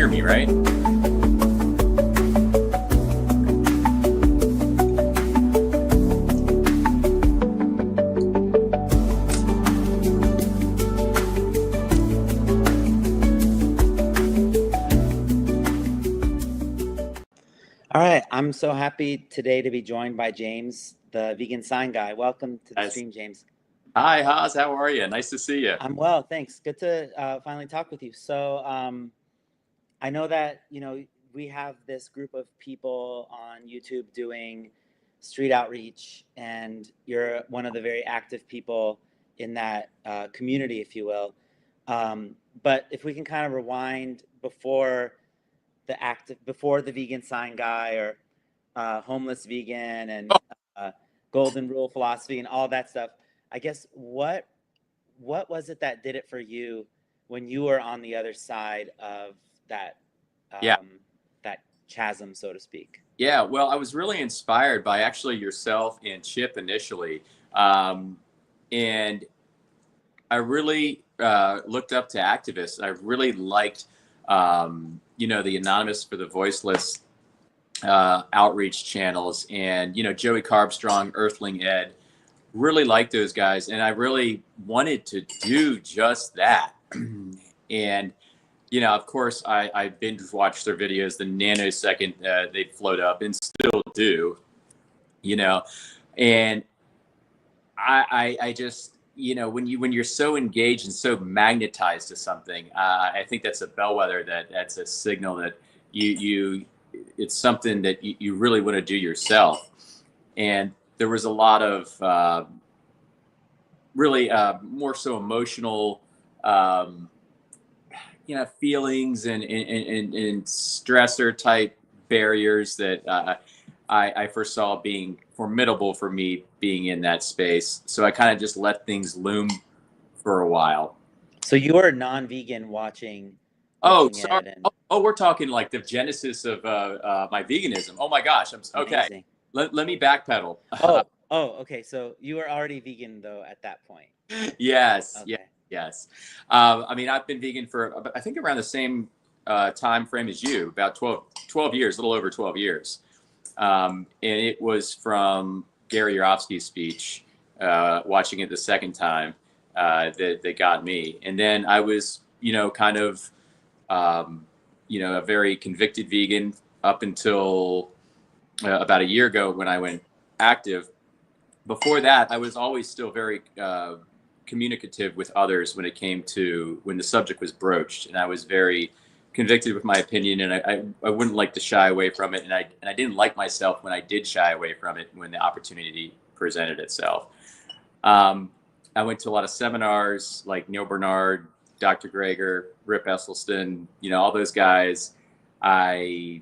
me, right? All right, I'm so happy today to be joined by James, the vegan sign guy. Welcome to the Nice. stream, James. Hi, Haas. How are you? Nice to see you. I'm well, thanks. Good to finally talk with you. So I know that, we have this group of people on YouTube doing street outreach, and you're one of the very active people in that community, if you will. But if we can kind of rewind before the vegan sign guy, or homeless vegan, and golden rule philosophy and all that stuff, I guess what was it that did it for you when you were on the other side of that that chasm, so to speak? Yeah, well, I was really inspired by actually yourself and Chip initially. And I really looked up to activists. I really liked, the Anonymous for the Voiceless outreach channels, and, Joey Carbstrong, Earthling Ed, really liked those guys. And I really wanted to do just that. And, of course, I binge watched their videos the nanosecond they'd float up, and still do, and I just, when you're so engaged and so magnetized to something, I think that's a bellwether, that's a signal that it's something that you really want to do yourself. And there was a lot of really more so emotional feelings and stressor type barriers that I foresaw being formidable for me being in that space. So I kind of just let things loom for a while. So you were non-vegan watching. Oh, sorry. Oh, we're talking like the genesis of my veganism. Oh my gosh. Okay. Let me backpedal. Okay. So you were already vegan though at that point. Yes. Okay. Yeah. Yes. I mean, I've been vegan for, I think, around the same time frame as you, about 12 years, a little over 12 years. And it was from Gary Yourofsky's speech, watching it the second time, that got me. And then I was, kind of, a very convicted vegan up until about a year ago when I went active. Before that, I was always still very communicative with others when the subject was broached, and I was very convicted with my opinion, and I wouldn't like to shy away from it, and I didn't like myself when I did shy away from it when the opportunity presented itself. I went to a lot of seminars like Neil Bernard, Dr. Greger, Rip Esselstyn, all those guys. I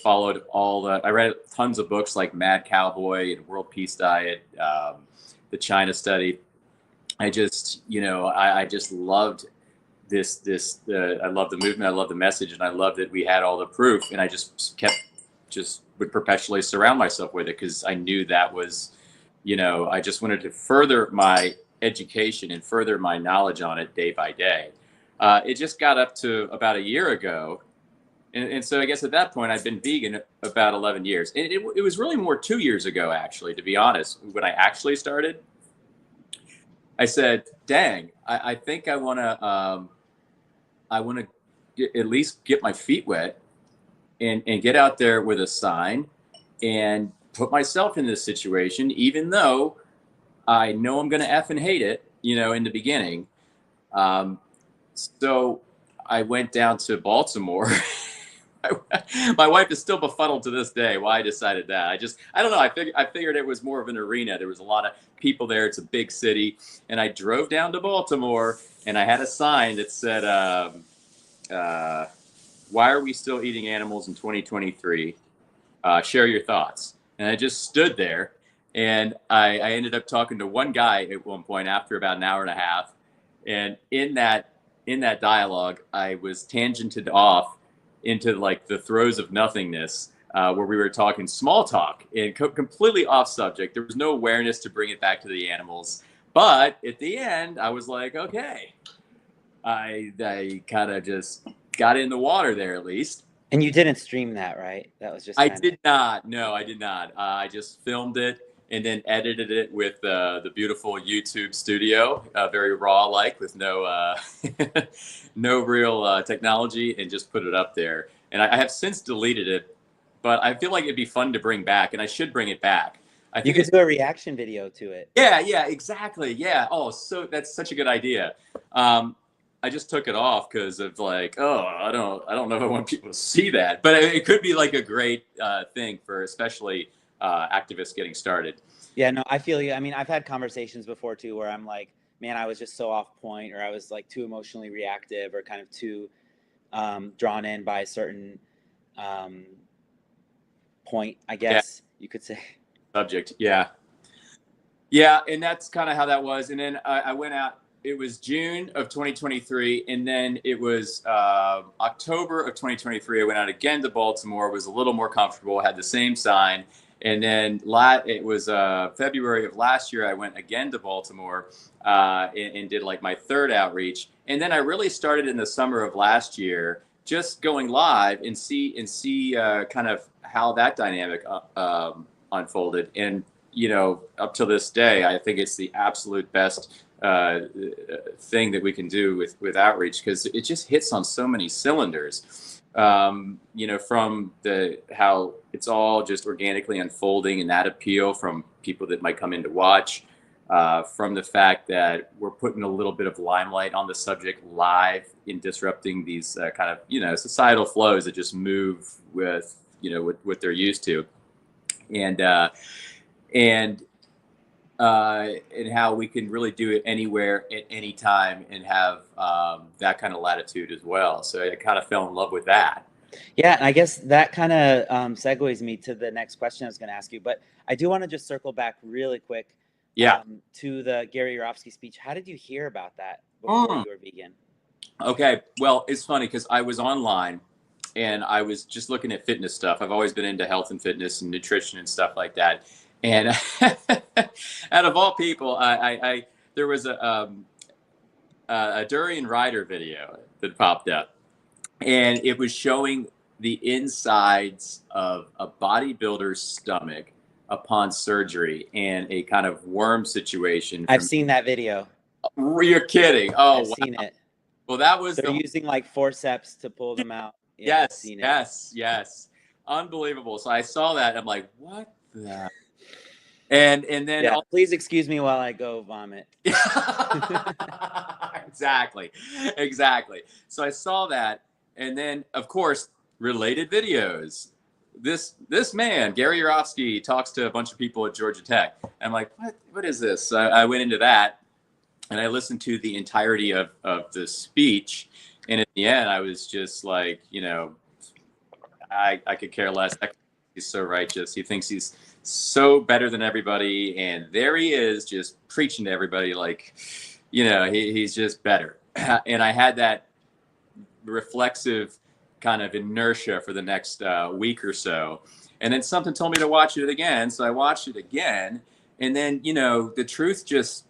followed I read tons of books like Mad Cowboy and World Peace Diet, the China Study. I just, I just loved I loved the movement. I loved the message, and I loved that we had all the proof, and I would perpetually surround myself with it, because I knew that was, I just wanted to further my education and further my knowledge on it day by day. It just got up to about a year ago. And so I guess at that point I'd been vegan about 11 years. And it was really more 2 years ago, actually, to be honest, when I actually started. I said, dang, I think I want to at least get my feet wet and get out there with a sign and put myself in this situation, even though I know I'm going to F and hate it, in the beginning. So I went down to Baltimore. My wife is still befuddled to this day why I decided that. I don't know. I figured it was more of an arena. There was a lot of people there. It's a big city. And I drove down to Baltimore, and I had a sign that said, why are we still eating animals in 2023? Share your thoughts. And I just stood there, and I ended up talking to one guy at one point after about an hour and a half. And in that dialogue, I was tangented off into like the throes of nothingness, where we were talking small talk and completely off subject. There was no awareness to bring it back to the animals. But at the end, I was like, okay, I kind of just got in the water there at least. And you didn't stream that, right? That was just I kind of. did not. No, I did not. I just filmed it and then edited it with the beautiful YouTube studio, very raw like, with no no real technology, and just put it up there. And I have since deleted it, but I feel like it'd be fun to bring back, and I should bring it back. I You think could it's do a reaction video to it. yeah, exactly. Yeah. Oh, so that's such a good idea. I just took it off because of like, oh, I don't know if I want people to see that, but it could be like a great thing for especially activists getting started. Yeah, no, I feel you. I mean, I've had conversations before too where I'm like, man, I was just so off point, or I was like too emotionally reactive, or kind of too drawn in by a certain um, point, I Yeah. guess you could say. Subject. Yeah. Yeah, and that's kind of how that was. And then I went out. It was June of 2023, and then it was October of 2023. I went out again to Baltimore. Was a little more comfortable. Had the same sign, and then it was February of last year. I went again to Baltimore and did like my third outreach. And then I really started in the summer of last year, just going live and see kind of how that dynamic unfolded. And up to this day, I think it's the absolute best thing that we can do with outreach, because it just hits on so many cylinders. From how it's all just organically unfolding, and that appeal from people that might come in to watch, from the fact that we're putting a little bit of limelight on the subject live in disrupting these kind of societal flows that just move with what they're used to, and and how we can really do it anywhere at any time and have that kind of latitude as well. So I kind of fell in love with that. Yeah, and I guess that kind of segues me to the next question I was going to ask you. But I do want to just circle back really quick Yeah. to the Gary Yourofsky speech. How did you hear about that before you were vegan? Okay. Well, it's funny because I was online and I was just looking at fitness stuff. I've always been into health and fitness and nutrition and stuff like that. And out of all people, there was a Durian Rider video that popped up, and it was showing the insides of a bodybuilder's stomach upon surgery and a kind of worm situation. I've seen that video. You're kidding. Oh, I've wow. seen it. Well, that was They're using like forceps to pull them out. Yeah, yes, I've seen it. yes. Unbelievable. So I saw that. I'm like, what the? And then yeah, please excuse me while I go vomit. Exactly. So I saw that, and then of course related videos. This man, Gary Yourofsky, talks to a bunch of people at Georgia Tech. And I'm like, what is this? So I went into that, and I listened to the entirety of the speech, and at the end I was just like, I could care less. He's so righteous. He thinks he's so better than everybody, and there he is, just preaching to everybody like, he's just better. And I had that reflexive kind of inertia for the next week or so, and then something told me to watch it again, so I watched it again, and then the truth just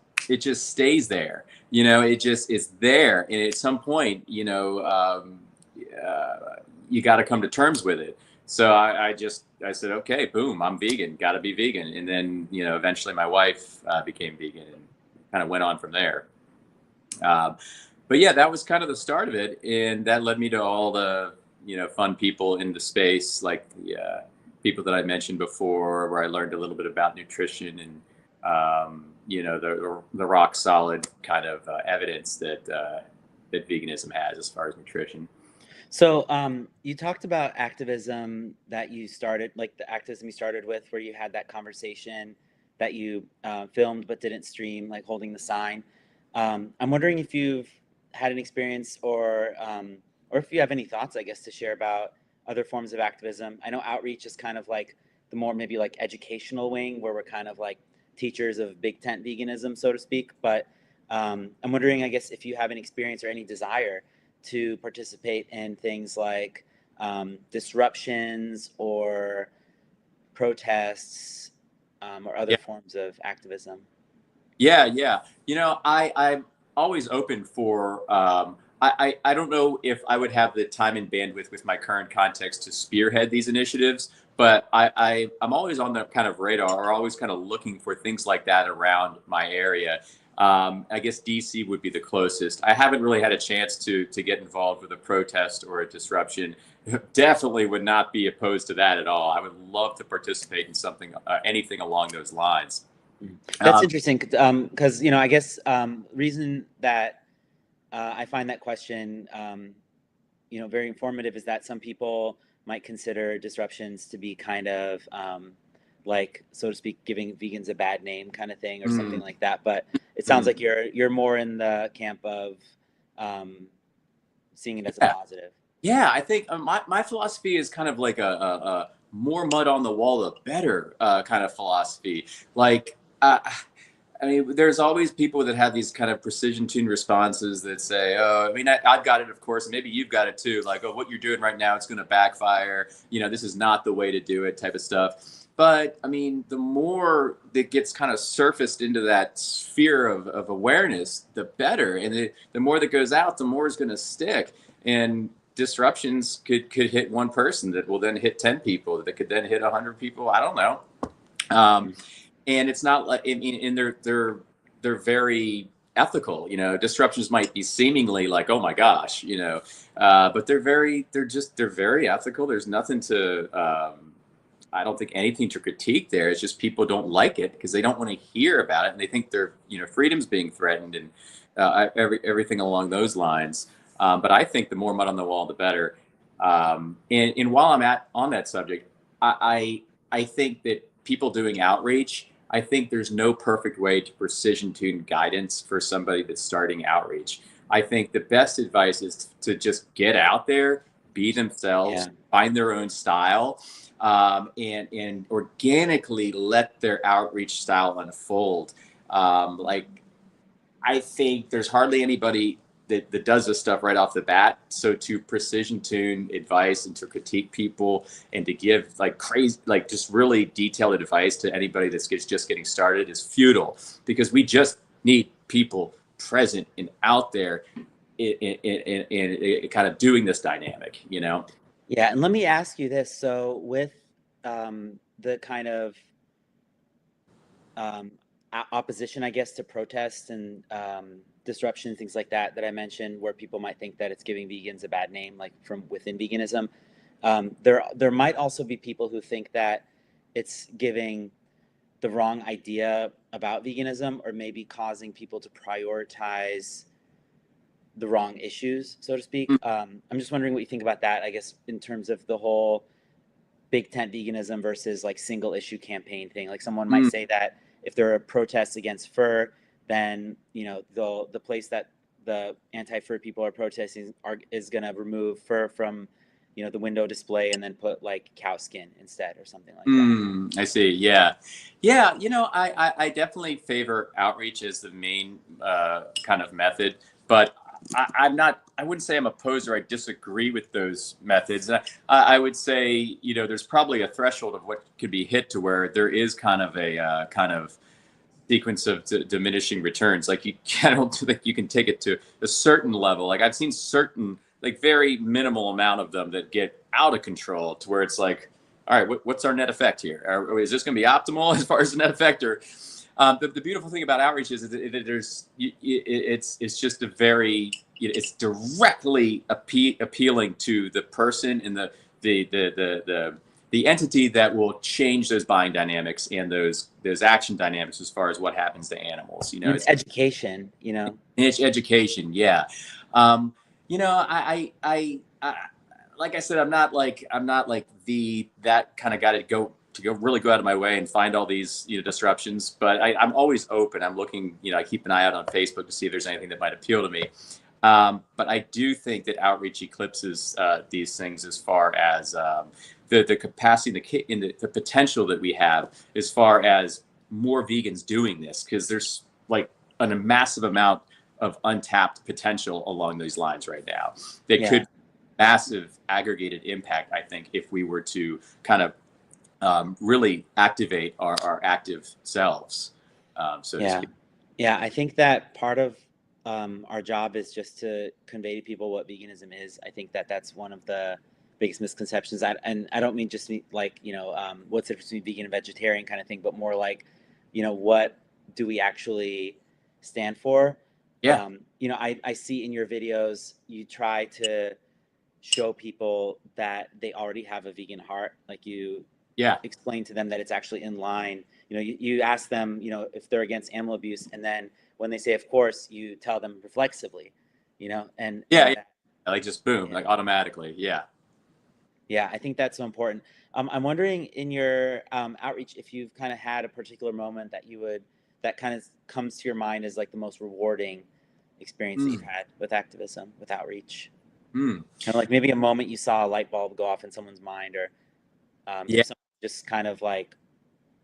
stays there. It just is there, and at some point, you got to come to terms with it. So I said, okay, boom, I'm vegan, got to be vegan. And then, eventually my wife became vegan, and kind of went on from there. But yeah, that was kind of the start of it. And that led me to all the, fun people in the space, like the people that I mentioned before, where I learned a little bit about nutrition and, the rock solid kind of evidence that veganism has as far as nutrition. So you talked about activism that you started, like the activism you started with, where you had that conversation that you filmed but didn't stream, like holding the sign. I'm wondering if you've had an experience or if you have any thoughts, I guess, to share about other forms of activism. I know outreach is kind of like the more maybe like educational wing, where we're kind of like teachers of big tent veganism, so to speak. But I'm wondering, I guess, if you have any experience or any desire to participate in things like disruptions or protests or other forms of activism. Yeah. I'm always open for. I don't know if I would have the time and bandwidth with my current context to spearhead these initiatives, but I'm always on the kind of radar, or always kind of looking for things like that around my area. I guess DC would be the closest. I haven't really had a chance to get involved with a protest or a disruption. Definitely would not be opposed to that at all. I would love to participate in something, anything along those lines. That's interesting, because you know, I guess reason that I find that question, you know, very informative is that some people might consider disruptions to be kind of like, so to speak, giving vegans a bad name kind of thing or something like that. But it sounds like you're more in the camp of seeing it as a positive. Yeah, I think my philosophy is kind of like a more mud on the wall, the better kind of philosophy. Like, I mean, there's always people that have these kind of precision tuned responses that say, oh, I mean, I've got it, of course, and maybe you've got it too. Like, oh, what you're doing right now, it's going to backfire. You know, this is not the way to do it type of stuff. But I mean, the more that gets kind of surfaced into that sphere of awareness, the better. And the more that goes out, the more is going to stick. And disruptions could hit one person that will then hit 10 people, that could then hit 100 people. I don't know. And it's not like, I mean, and they're very ethical. You know, disruptions might be seemingly like, oh my gosh, you know, but they're very ethical. There's nothing to, I don't think anything to critique there. It's just people don't like it because they don't want to hear about it, and they think their, you know, freedom's being threatened, and everything along those lines. But I think the more mud on the wall, the better. And while I'm on that subject, I think that people doing outreach, I think there's no perfect way to precision tune guidance for somebody that's starting outreach. I think the best advice is to just get out there, be themselves, find their own style, and organically let their outreach style unfold. Like, I think there's hardly anybody that does this stuff right off the bat. So to precision tune advice and to critique people and to give like crazy, like just really detailed advice to anybody that's just getting started is futile, because we just need people present and out there in kind of doing this dynamic, you know? Yeah, and let me ask you this. So with the kind of opposition, I guess, to protests and disruption, things like that I mentioned, where people might think that it's giving vegans a bad name, like from within veganism. There might also be people who think that it's giving the wrong idea about veganism, or maybe causing people to prioritize the wrong issues, so to speak. I'm just wondering what you think about that, I guess, in terms of the whole big tent veganism versus like single issue campaign thing. Like someone might say that if there are protests against fur, then, you know, the place that the anti-fur people are protesting is going to remove fur from, you know, the window display and then put like cow skin instead or something like that. I see. Yeah. Yeah. You know, I definitely favor outreach as the main kind of method, but I wouldn't say I'm opposed or I disagree with those methods. I would say, you know, there's probably a threshold of what could be hit to where there is kind of a kind of sequence of diminishing returns. Like I don't think you can take it to a certain level. Like I've seen certain, like very minimal amount of them that get out of control to where it's like, all right, what's our net effect here? Or is this going to be optimal as far as the net effect? Or the beautiful thing about outreach is that there's it's just a very, it's directly appealing to the person and the entity that will change those buying dynamics and those action dynamics as far as what happens to animals. You know, it's education. You know, it's education. Yeah. You know, I like I said, I'm not like that kind of guy to go really go out of my way and find all these, you know, disruptions. But I'm always open. I'm looking, you know, I keep an eye out on Facebook to see if there's anything that might appeal to me. But I do think that outreach eclipses these things as far as the capacity and the potential that we have as far as more vegans doing this, because there's like a massive amount of untapped potential along these lines right now that could massive aggregated impact, I think, if we were to kind of really activate our active selves, so to speak. Yeah, I think that part of our job is just to convey to people what veganism is. I think that that's one of the biggest misconceptions. And I don't mean just like, what's the difference between vegan and vegetarian kind of thing, but more like, what do we actually stand for? Yeah. I see in your videos, you try to show people that they already have a vegan heart. Like you Yeah. explain to them that it's actually in line. You ask them, if they're against animal abuse, and then when they say, of course, you tell them reflexively, Yeah. and Yeah. Like just boom, yeah, like automatically. Yeah. yeah, I think that's so important. I'm wondering in your outreach if you've kind of had a particular moment that kind of comes to your mind as like the most rewarding experience that you've Mm. had with activism, with outreach. Mm. Kind of like maybe a moment you saw a light bulb go off in someone's mind, or Yeah. if someone just kind of like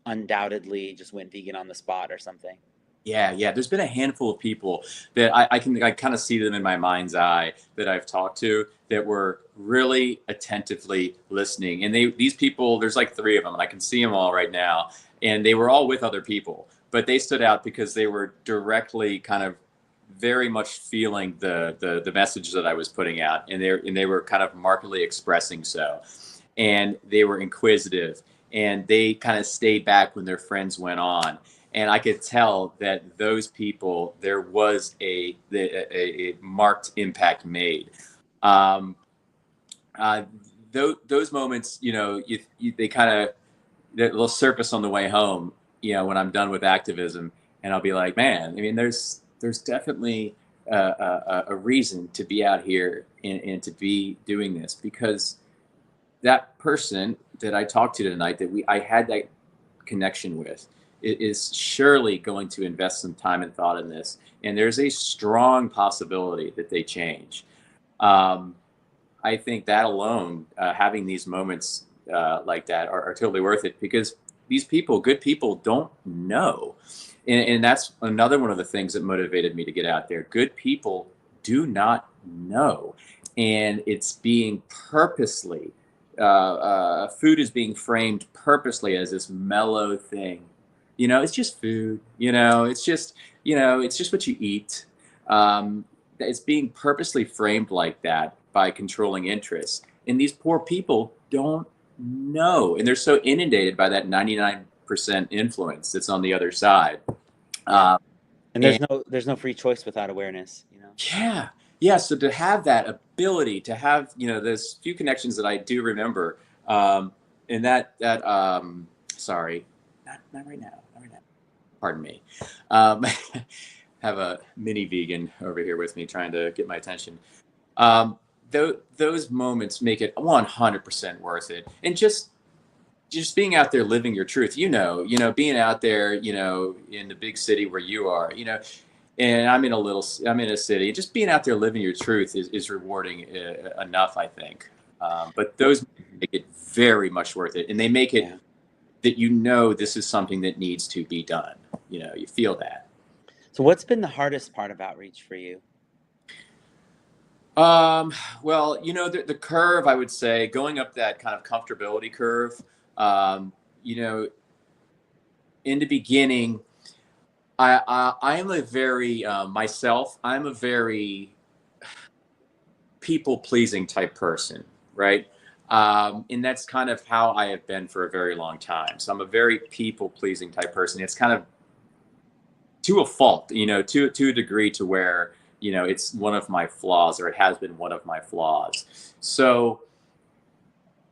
undoubtedly just went vegan on the spot or something. Yeah, yeah. There's been a handful of people that I kind of see them in my mind's eye that I've talked to that were really attentively listening. And these people, there's like three of them, and I can see them all right now. And they were all with other people, but they stood out because they were directly kind of very much feeling the message that I was putting out, and they were kind of markedly expressing so, and they were inquisitive, and they kind of stayed back when their friends went on. And I could tell that those people, there was a marked impact made. Um, those moments, they kind of they'll surface on the way home. When I'm done with activism, and I'll be like, man, I mean, there's definitely a reason to be out here and to be doing this, because that person that I talked to tonight, I had that connection with, is surely going to invest some time and thought in this, and there's a strong possibility that they change. Um, I think that alone, having these moments like that, are totally worth it, because these people, good people, don't know, and that's another one of the things that motivated me to get out there. Good people do not know, and it's being purposely. Food is being framed purposely as this mellow thing. It's just food. It's just what you eat. It's being purposely framed like that by controlling interests. And these poor people don't know. And they're so inundated by that 99% influence that's on the other side. Yeah. Uh, And and there's no free choice without awareness. yeah, yeah. So to have that ability to have, those few connections that I do remember, and sorry, not right now, not right now. Pardon me. Um, have a mini vegan over here with me trying to get my attention. Um, those moments make it 100% worth it. And just being out there living your truth, being out there, in the big city where you are, and I'm in a city, just being out there living your truth is rewarding enough, I think. But those make it very much worth it. And they make it Yeah. that, this is something that needs to be done. You feel that. So what's been the hardest part of outreach for you? Well, the curve, I would say, going up that kind of comfortability curve, um, you know, in the beginning, I am a very, myself, I'm a very people pleasing type person, right? And that's kind of how I have been for a very long time. So I'm a very people pleasing type person. It's kind of to a fault, to a degree to where, it's one of my flaws, or it has been one of my flaws. So,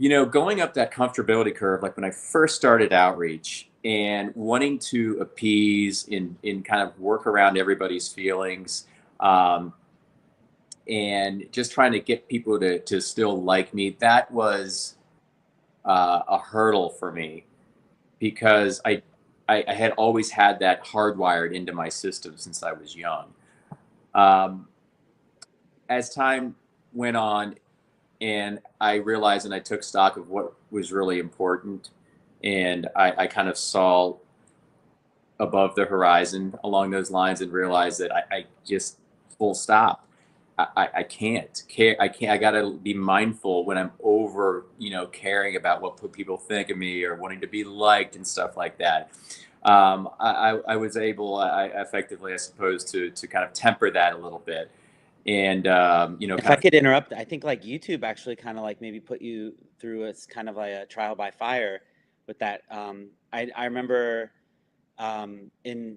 going up that comfortability curve, like when I first started outreach and wanting to appease in kind of work around everybody's feelings, um, and just trying to get people to still like me, that was a hurdle for me, because I had always had that hardwired into my system since I was young. Um, as time went on, and I realized and I took stock of what was really important, and I kind of saw above the horizon along those lines, and realized that I just, full stop. I can't care. I can't. I gotta be mindful when I'm over, caring about what people think of me, or wanting to be liked and stuff like that. I was able, I effectively, I suppose, to kind of temper that a little bit, and If kind I of. could interrupt, I think like YouTube actually kind of like maybe put you through it's kind of like a trial by fire with that. I remember in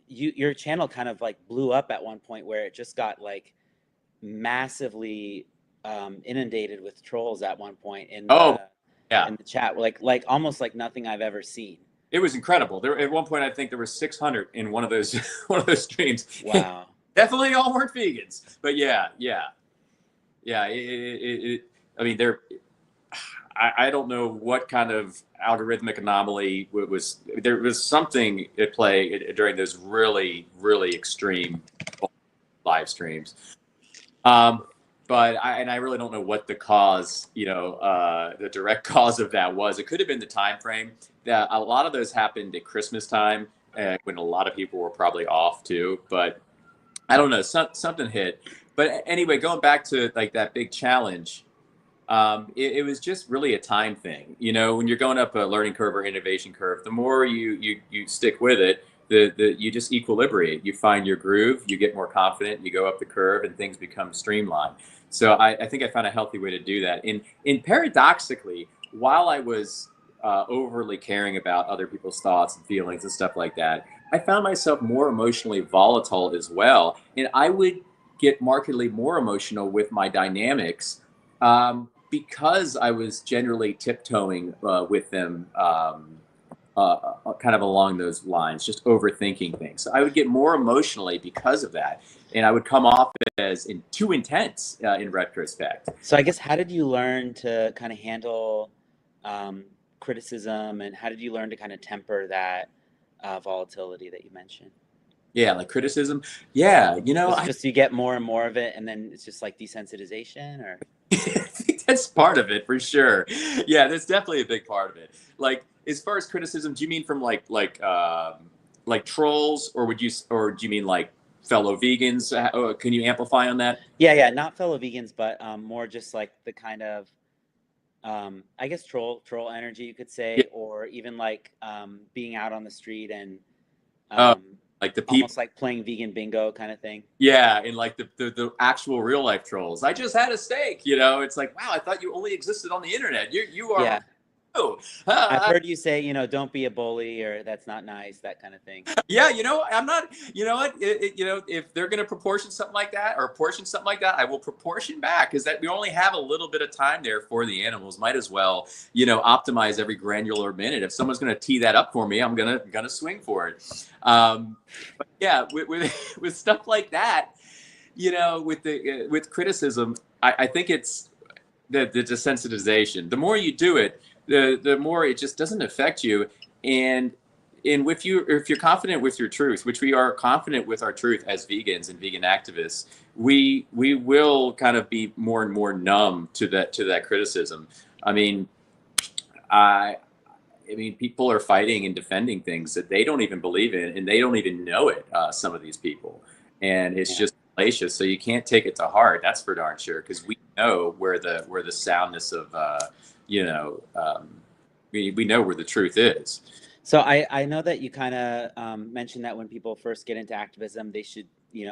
your channel kind of like blew up at one point where it just got like massively inundated with trolls at one point Oh, yeah. in the chat, like almost like nothing I've ever seen. It was incredible. There at one point, I think there were 600 in one of those one of those streams. Wow. Definitely all weren't vegans, but yeah, yeah, yeah. I mean, there. I don't know what kind of algorithmic anomaly was. There was something at play during those really extreme live streams. Um, but I really don't know what the cause, the direct cause of that was. It could have been the time frame. That a lot of those happened at Christmas time, when a lot of people were probably off too. But I don't know, something hit. But anyway, going back to like that big challenge, it was just really a time thing. When you're going up a learning curve or innovation curve, the more you stick with it, you just equilibrate. You find your groove, you get more confident, you go up the curve, and things become streamlined. So I think I found a healthy way to do that. In paradoxically, while I was overly caring about other people's thoughts and feelings and stuff like that, I found myself more emotionally volatile as well, and I would get markedly more emotional with my dynamics, because I was generally tiptoeing with them, kind of along those lines, just overthinking things. So I would get more emotionally because of that, and I would come off as too intense in retrospect. So I guess how did you learn to kind of handle um, criticism, and how did you learn to kind of temper that volatility that you mentioned? Yeah, like criticism. Yeah, Was it I just you get more and more of it, and then it's just like desensitization, or? I think that's part of it for sure. Yeah, that's definitely a big part of it. Like, as far as criticism, do you mean from like trolls, or do you mean like fellow vegans? Can you amplify on that? Yeah, not fellow vegans, but more just like the kind of I guess troll energy you could Yeah. say, or even like being out on the street and Uh, um, like the people. almost like playing vegan bingo kind of thing. Yeah, and like the actual real life trolls. I just had a steak. It's like, wow, I thought you only existed on the internet. You are. Yeah, Oh, I've heard you say, don't be a bully, or that's not nice, that kind of thing. yeah, I'm not. You know what? If they're going to proportion something like that or portion something like that, I will proportion back, because that we only have a little bit of time there for the animals. Might as well, optimize every granular minute. If someone's going to tee that up for me, I'm gonna swing for it. But yeah, with stuff like that, with criticism, I think it's the desensitization. The more you do it, the more it just doesn't affect you. And if you're confident with your truth, which we are confident with our truth as vegans and vegan activists, we will kind of be more and more numb to that criticism. I mean, I I mean, people are fighting and defending things that they don't even believe in, and they don't even know it. Some of these people, and it's Yeah. just fallacious. So you can't take it to heart. That's for darn sure, because we know where the soundness of, you know, we know where the truth is. So I know that you kind of mentioned that when people first get into activism, they should,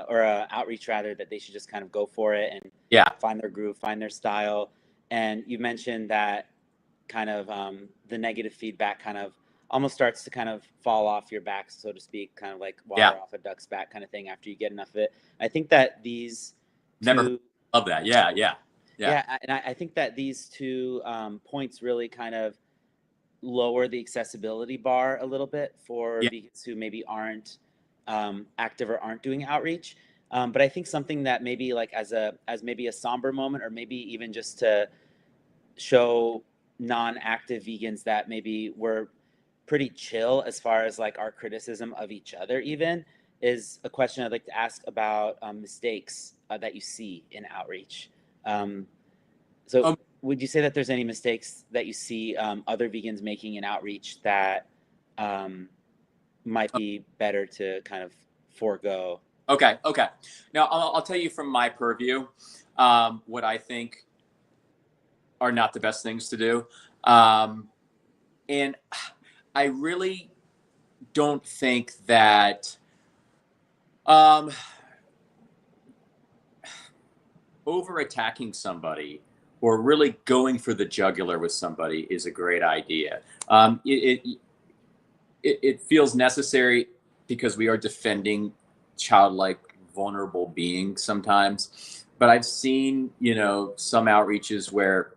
or outreach rather, that they should just kind of go for it and Yeah, find their groove, find their style. And you mentioned that kind of the negative feedback kind of almost starts to kind of fall off your back, so to speak, kind of like water yeah, off a duck's back kind of thing after you get enough of it. I think that these never heard two, of that. Yeah, yeah, yeah, and I think that these two points really kind of lower the accessibility bar a little bit for yeah. vegans who maybe aren't active or aren't doing outreach. But I think something that maybe like as maybe a somber moment, or maybe even just to show non-active vegans that maybe we're pretty chill as far as like our criticism of each other, even, is a question I'd like to ask about mistakes that you see in outreach. Um, so Um, would you say that there's any mistakes that you see other vegans making in outreach that um, might be better to kind of forego? okay, okay. Now I'll tell you from my purview, what I think are not the best things to do. And I really don't think that um, over attacking somebody or really going for the jugular with somebody is a great idea. It feels necessary because we are defending childlike, vulnerable beings sometimes. But I've seen, some outreaches where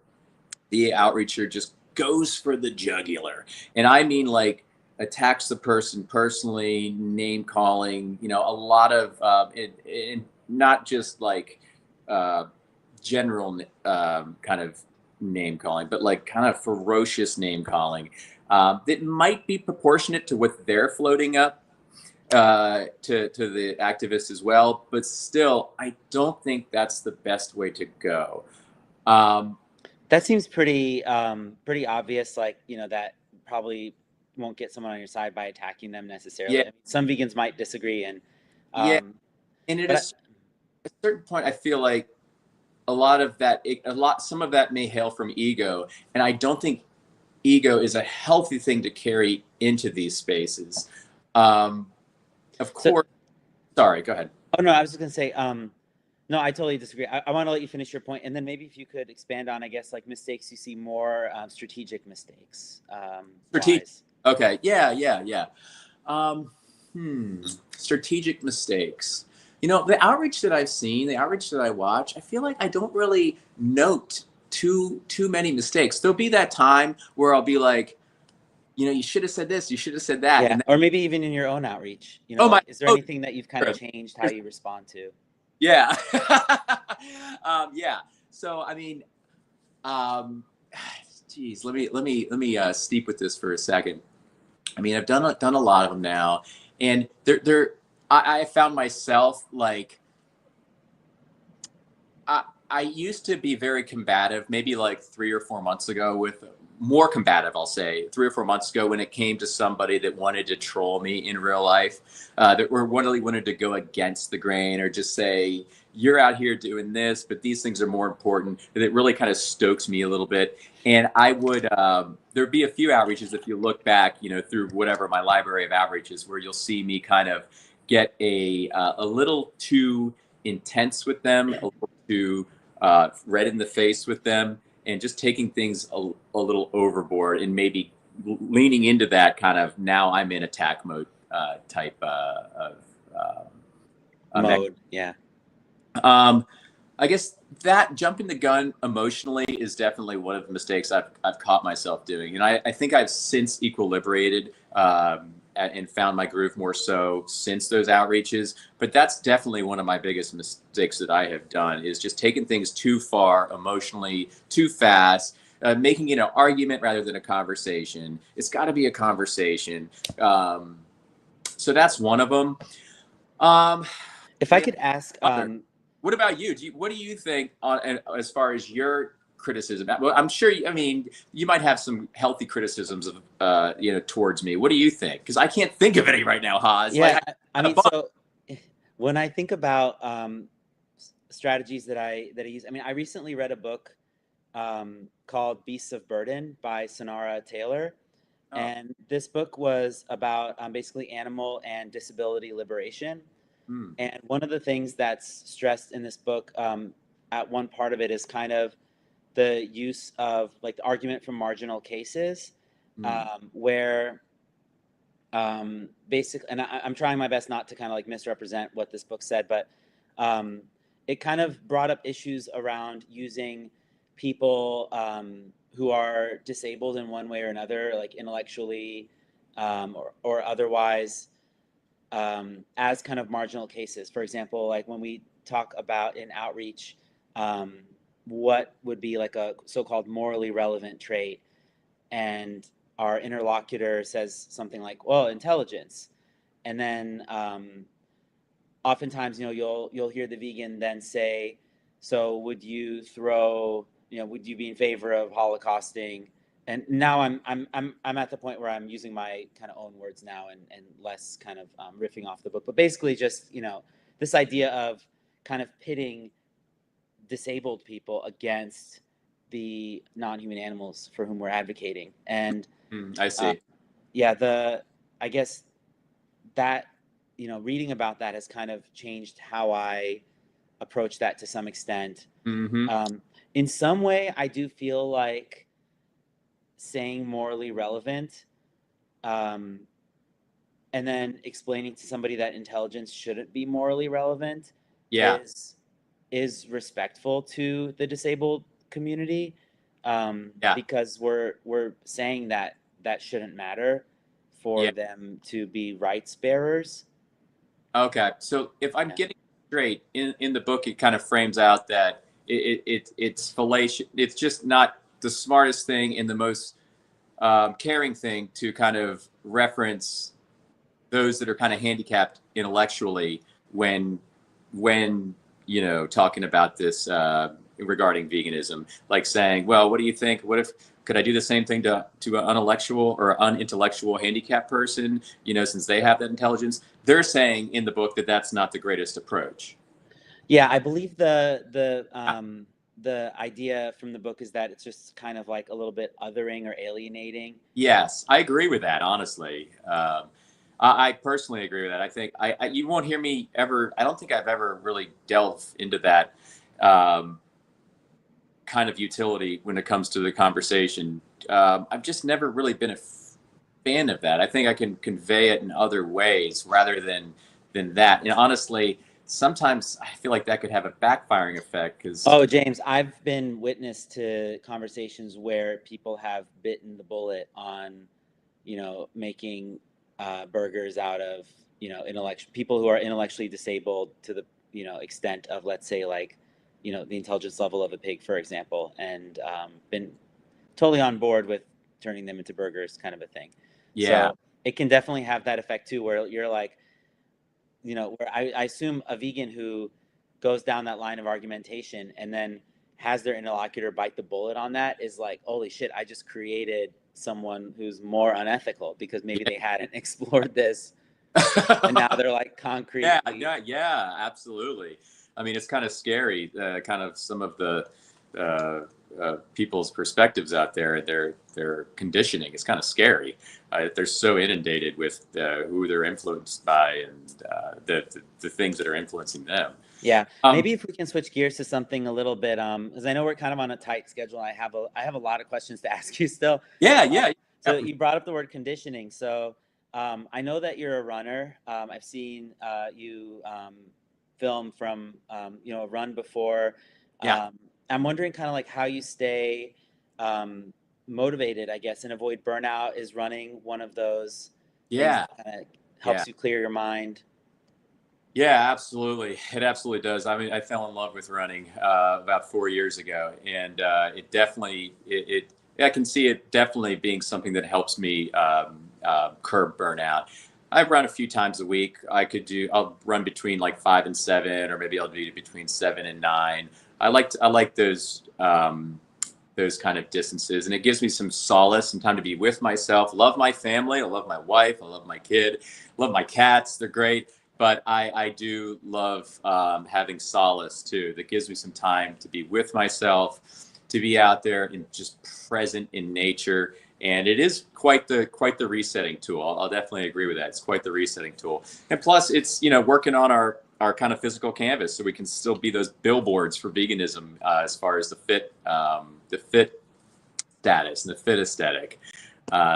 the outreacher just goes for the jugular. And I mean, like, attacks the person personally, name calling, a lot of, not just like uh, general kind of name calling, but like kind of ferocious name calling that might be proportionate to what they're floating up to the activists as well. But still, I don't think that's the best way to go. That seems pretty obvious. Like, that probably won't get someone on your side by attacking them necessarily. Yeah, I mean, some vegans might disagree, and yeah. And at but a certain point, I feel like a lot of that, some of that may hail from ego, and I don't think ego is a healthy thing to carry into these spaces. Of so course, sorry, go ahead. oh no, I was just gonna say no, I totally disagree. I want to let you finish your point, and then maybe if you could expand on, I guess, like mistakes you see more, strategic mistakes, Strategic. wise. Okay, yeah. Um, Strategic mistakes. The outreach that I've seen, the outreach that I watch, I feel like I don't really note too many mistakes. There'll be that time where I'll be like, you should have said this, you should have said that, Yeah, and then, or maybe even in your own outreach. oh my, Like, is there oh, anything that you've kind of changed how you respond to? yeah, yeah. So I mean, um, geez, let me steep with this for a second. I mean, I've done a lot of them now, and I found myself like I used to be very combative, maybe like 3 or 4 months ago, with more combative, I'll say, 3 or 4 months ago when it came to somebody that wanted to troll me in real life, that were really wanted to go against the grain or just say, you're out here doing this, but these things are more important. And it really kind of stokes me a little bit. And I would, there'd be a few outreaches, if you look back, through whatever my library of outreaches, where you'll see me kind of get a little too intense with them, a little too red in the face with them, and just taking things a little overboard and maybe leaning into that kind of now I'm in attack mode type of Mode, yeah. I guess that jumping the gun emotionally is definitely one of the mistakes I've caught myself doing. And I think I've since equilibrated and found my groove more so since those outreaches. But that's definitely one of my biggest mistakes that I have done is just taking things too far emotionally, too fast, making it an argument rather than a conversation. It's got to be a conversation. So that's one of them. If I could ask, What about you? What do you think as far as your criticism? Well, I'm sure. I mean, you might have some healthy criticisms of, towards me. What do you think? Because I can't think of any right now, Haas. yeah, Like, I mean, so when I think about strategies that I use, I mean, I recently read a book called Beasts of Burden by Sonara Taylor. And this book was about basically animal and disability liberation. And one of the things that's stressed in this book, at one part of it, is kind of the use of like the argument from marginal cases, where basically, and I'm trying my best not to kind of like misrepresent what this book said, but it kind of brought up issues around using people who are disabled in one way or another, like intellectually or otherwise, as kind of marginal cases. For example, like when we talk about in outreach, what would be like a so-called morally relevant trait, and our interlocutor says something like, well, intelligence. And then oftentimes, you'll hear the vegan then say, so would you would you be in favor of holocausting? And now I'm at the point where I'm using my kind of own words now and less kind of riffing off the book, but basically just, this idea of kind of pitting disabled people against the non-human animals for whom we're advocating. And I see. yeah, I guess that, you know, reading about that has kind of changed how I approach that to some extent. Mm-hmm. In some way, I do feel like saying morally relevant, um, and then explaining to somebody that intelligence shouldn't be morally relevant Yeah. is respectful to the disabled community, Yeah. because we're saying that that shouldn't matter Yeah. for them to be rights bearers. Okay. So if I'm Yeah. getting straight in the book, it kind of frames out that it's fallacious. It's just not the smartest thing and the most caring thing to kind of reference those that are kind of handicapped intellectually when you know, talking about this regarding veganism, like saying, well, what do you think, what if, could I do the same thing to an intellectual or unintellectual handicapped person, you know, since they have that intelligence? They're saying in the book that that's not the greatest approach. Yeah, I believe the idea from the book is that it's just kind of like a little bit othering or alienating. Yes, I agree with that, honestly. I personally agree with that. I think you won't hear me ever. I don't think I've ever really delved into that um, kind of utility when it comes to the conversation. I've just never really been a fan of that. I think I can convey it in other ways rather than that. And honestly, sometimes I feel like that could have a backfiring effect because Oh, James, I've been witness to conversations where people have bitten the bullet on, you know, making burgers out of, you know, people who are intellectually disabled to the, you know, extent of, let's say, like, you know, the intelligence level of a pig, for example, and been totally on board with turning them into burgers, kind of a thing. yeah, So it can definitely have that effect too, where you're like, you know, where I assume a vegan who goes down that line of argumentation and then has their interlocutor bite the bullet on that is like, holy shit, I just created someone who's more unethical because maybe they hadn't explored this, and now they're like yeah, concretely. yeah, yeah, absolutely. I mean, it's kind of scary, kind of some of the people's perspectives out there, their conditioning. It's kind of scary. They're so inundated with who they're influenced by and the things that are influencing them. Yeah, Um, maybe if we can switch gears to something a little bit, because I know we're kind of on a tight schedule. I have a lot of questions to ask you still. yeah, Uh, yeah, so definitely. you brought up the word conditioning. So I know that you're a runner. I've seen you film from you know, a run before. Yeah, I'm wondering kind of like how you stay um, motivated, I guess, and avoid burnout. Is running one of those things yeah, that kind of yeah. helps you clear your mind? Yeah, absolutely. It absolutely does. I mean, I fell in love with running about 4 years ago, and it definitely I can see it definitely being something that helps me curb burnout. I run a few times a week. I'll run between like 5 and 7, or maybe I'll do between 7 and 9. I like those kind of distances, and it gives me some solace and time to be with myself. Love my family. I love my wife. I love my kid. Love my cats. They're great, but I do love having solace too. That gives me some time to be with myself, to be out there and just present in nature. And it is quite the resetting tool. I'll definitely agree with that. It's quite the resetting tool. And plus, it's, you know, working on our kind of physical canvas, so we can still be those billboards for veganism as far as the fit status and the fit aesthetic.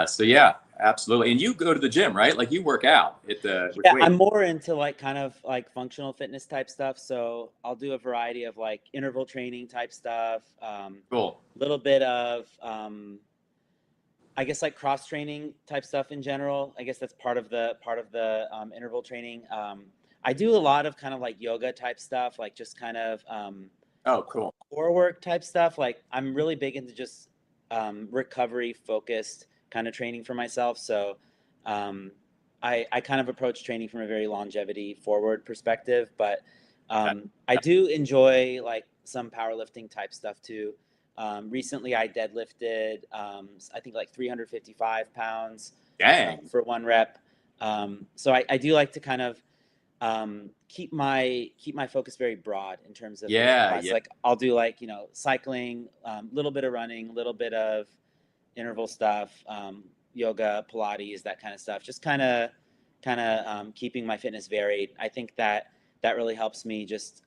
So yeah, absolutely. And you go to the gym, right? Like you work out at the with Yeah, weight. I'm more into like kind of like functional fitness type stuff. So I'll do a variety of like interval training type stuff, Cool. little bit of I guess like cross training type stuff in general. I guess that's part of the interval training. I do a lot of kind of like yoga type stuff, like just kind of Oh, cool. core work type stuff. Like I'm really big into just recovery focused kind of training for myself. So um, I kind of approach training from a very longevity forward perspective, but I do enjoy like some powerlifting type stuff too. Recently, I deadlifted, I think like 355 pounds Dang. for one rep. So I do like to kind of keep my focus very broad in terms of physical Yeah, class. yeah, Like I'll do like, you know, cycling, little bit of running, little bit of interval stuff, yoga, Pilates, that kind of stuff. Just kind of kind of keeping my fitness varied. I think that that really helps me just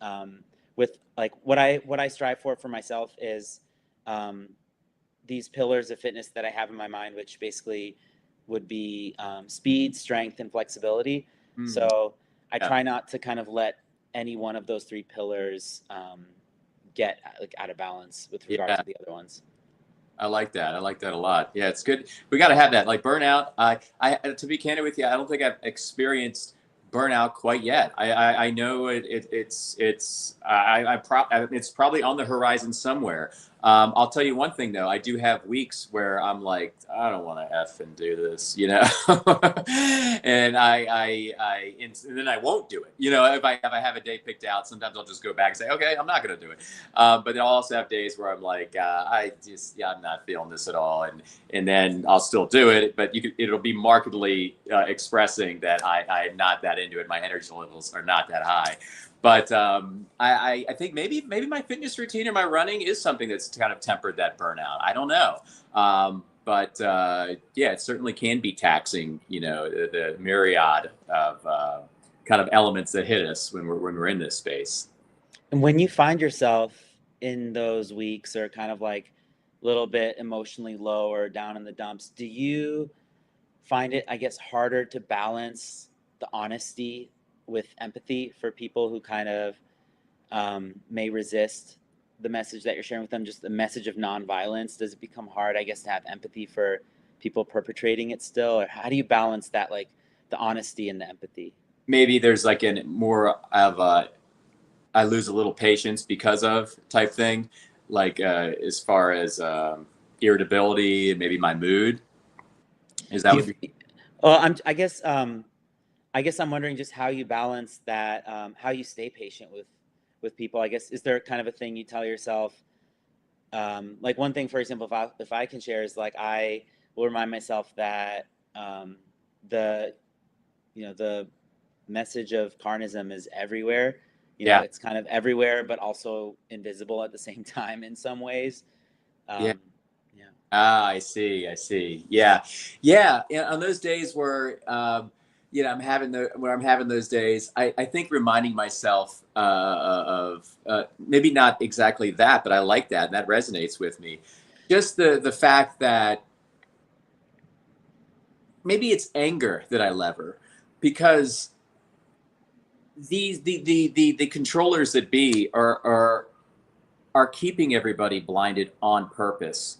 with like what I strive for myself is these pillars of fitness that I have in my mind, which basically would be speed, strength, and flexibility. Mm, So I yeah. try not to kind of let any one of those three pillars get like out of balance with regard Yeah. to the other ones. I like that. I like that a lot. Yeah, it's good. We got to have that. Like burnout. To be candid with you, I don't think I've experienced burnout quite yet. I know it's probably on the horizon somewhere. I'll tell you one thing though. I do have weeks where I'm like, I don't want to f and do this, you know, and and then I won't do it. You know, if I have a day picked out, sometimes I'll just go back and say, okay, I'm not going to do it. But I'll also have days where I'm like, I'm not feeling this at all, and then I'll still do it. But it'll be markedly expressing that I'm not that into it. My energy levels are not that high. But I think maybe my fitness routine or my running is something that's kind of tempered that burnout. I don't know. But yeah, it certainly can be taxing. You know, the myriad of kind of elements that hit us when we're in this space. And when you find yourself in those weeks or kind of like a little bit emotionally low or down in the dumps, do you find it, I guess, harder to balance the honesty with empathy for people who kind of may resist the message that you're sharing with them, just the message of nonviolence? Does it become hard, I guess, to have empathy for people perpetrating it still? Or how do you balance that, like the honesty and the empathy? Maybe there's like a more of a I lose a little patience because of type thing, like as far as irritability and maybe my mood. Is that Do you, what you're? well, I guess I'm wondering just how you balance that, how you stay patient with people. I guess is there kind of a thing you tell yourself? Like one thing, for example, if I can share is like I will remind myself that the the message of carnism is everywhere. You know, Yeah, it's kind of everywhere, but also invisible at the same time in some ways. yeah. Um, yeah. Ah, I see. I see. Yeah, yeah. On those days where when I'm having those days, I think reminding myself of maybe not exactly that, but I like that, and that resonates with me. Just the fact that maybe it's anger that I lever, because the controllers that be are keeping everybody blinded on purpose,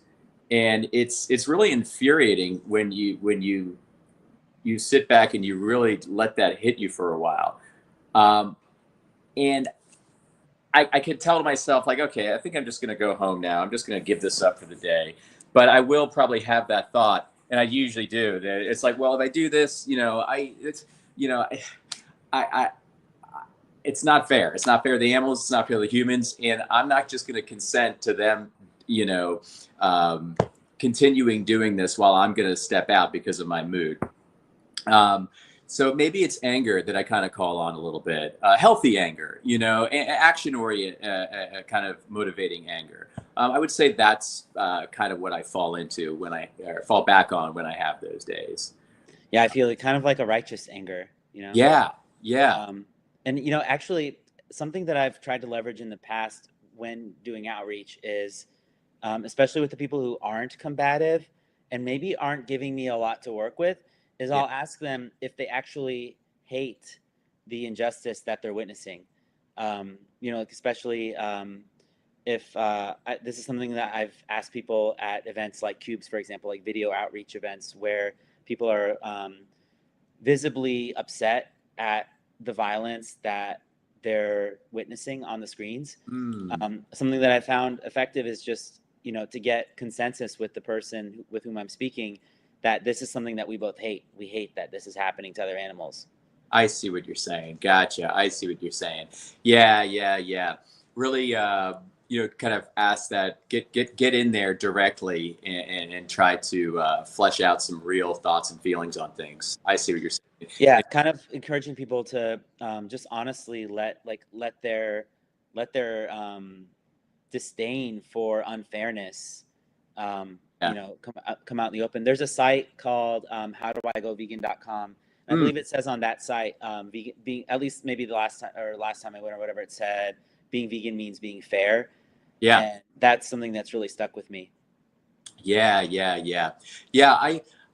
and it's really infuriating when you sit back and you really let that hit you for a while. Um, and I could tell myself like, okay, I think I'm just going to go home now. I'm just going to give this up for the day. But I will probably have that thought, and I usually do. That it's like, well, if I do this, you know, I it's not fair. It's not fair to the animals. It's not fair to the humans, and I'm not just going to consent to them, you know, um, continuing doing this while I'm going to step out because of my mood. Um, so maybe it's anger that I kind of call on a little bit, healthy anger, action oriented, kind of motivating anger. I would say that's kind of what I fall into when fall back on when I have those days. Yeah, I feel it kind of like a righteous anger, you know? Yeah, yeah, Um, and actually, something that I've tried to leverage in the past when doing outreach is, especially with the people who aren't combative and maybe aren't giving me a lot to work with, is yeah. I'll ask them if they actually hate the injustice that they're witnessing. Like especially if this is something that I've asked people at events like Cubes, for example, like video outreach events where people are visibly upset at the violence that they're witnessing on the screens. Mm, Something that I found effective is just, to get consensus with the person with whom I'm speaking that this is something that we both hate. We hate that this is happening to other animals. I see what you're saying. Gotcha. I see what you're saying. Yeah, yeah, yeah. Really, kind of ask that, get in there directly and try to flesh out some real thoughts and feelings on things. I see what you're saying. Yeah, And, kind of encouraging people to just honestly let their disdain for unfairness, yeah. come out in the open. There's a site called howdoigovegan.com And I believe it says on that site, vegan, being, at least maybe the last time I went or whatever, it said being vegan means being fair. Yeah. And that's something that's really stuck with me. Yeah.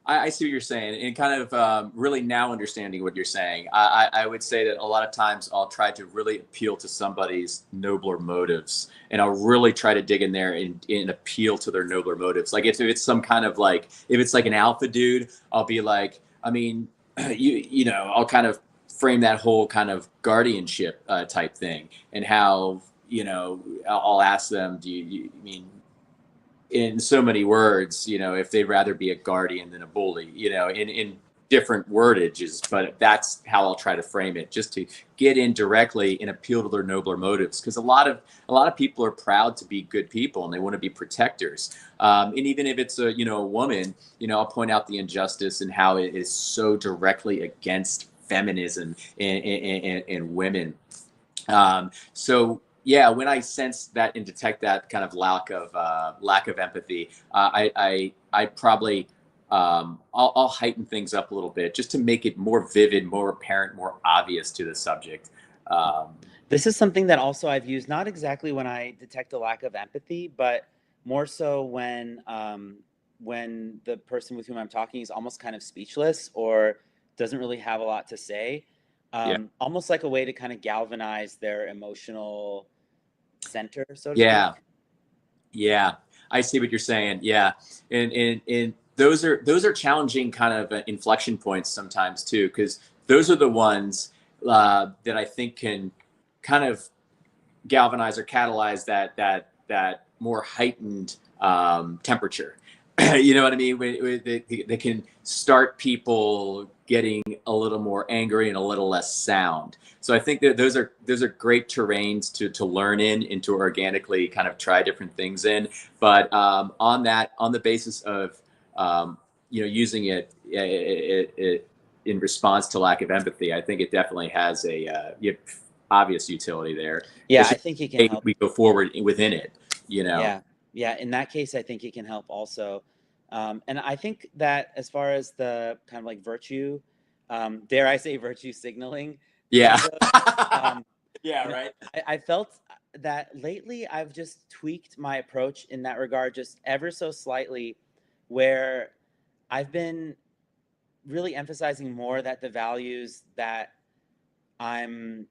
I see what you're saying, and kind of really now understanding what you're saying. I would say that a lot of times I'll try to really appeal to somebody's nobler motives, and I'll really try to dig in there and appeal to their nobler motives. Like if it's some kind of like, if it's like an alpha dude, I'll be like, I mean, you know, I'll kind of frame that whole kind of guardianship type thing, and how, you know, I'll ask them, do you mean, in so many words, you know, if they'd rather be a guardian than a bully, you know, in different wordages, but that's how I'll try to frame it, just to get in directly and appeal to their nobler motives. Because a lot of people are proud to be good people and they want to be protectors. And even if it's a, you know, a woman, you know, I'll point out the injustice and how it is so directly against feminism and women. So yeah, when I sense that and detect that kind of lack of empathy, I probably I'll heighten things up a little bit just to make it more vivid, more apparent, more obvious to the subject. This is something that also I've used, not exactly when I detect a lack of empathy, but more so when the person with whom I'm talking is almost kind of speechless or doesn't really have a lot to say. Yeah, Almost like a way to kind of galvanize their emotional center, so to yeah, speak. yeah. I see what you're saying. Yeah, and those are challenging kind of inflection points sometimes too, because those are the ones that I think can kind of galvanize or catalyze that more heightened temperature. You know what I mean? They can start people getting a little more angry and a little less sound. So I think that those are great terrains to learn in and to organically kind of try different things in. But on the basis of you know, using it in response to lack of empathy, I think it definitely has a obvious utility there. Yeah, It's I just think it can the way help. we go forward within it, you know. Yeah, yeah. In that case, I think it can help also. And I think that as far as the kind of like virtue, dare I say virtue signaling Yeah. thing goes, um, Yeah, you know, right. I felt that lately I've just tweaked my approach in that regard just ever so slightly, where I've been really emphasizing more that the values that I'm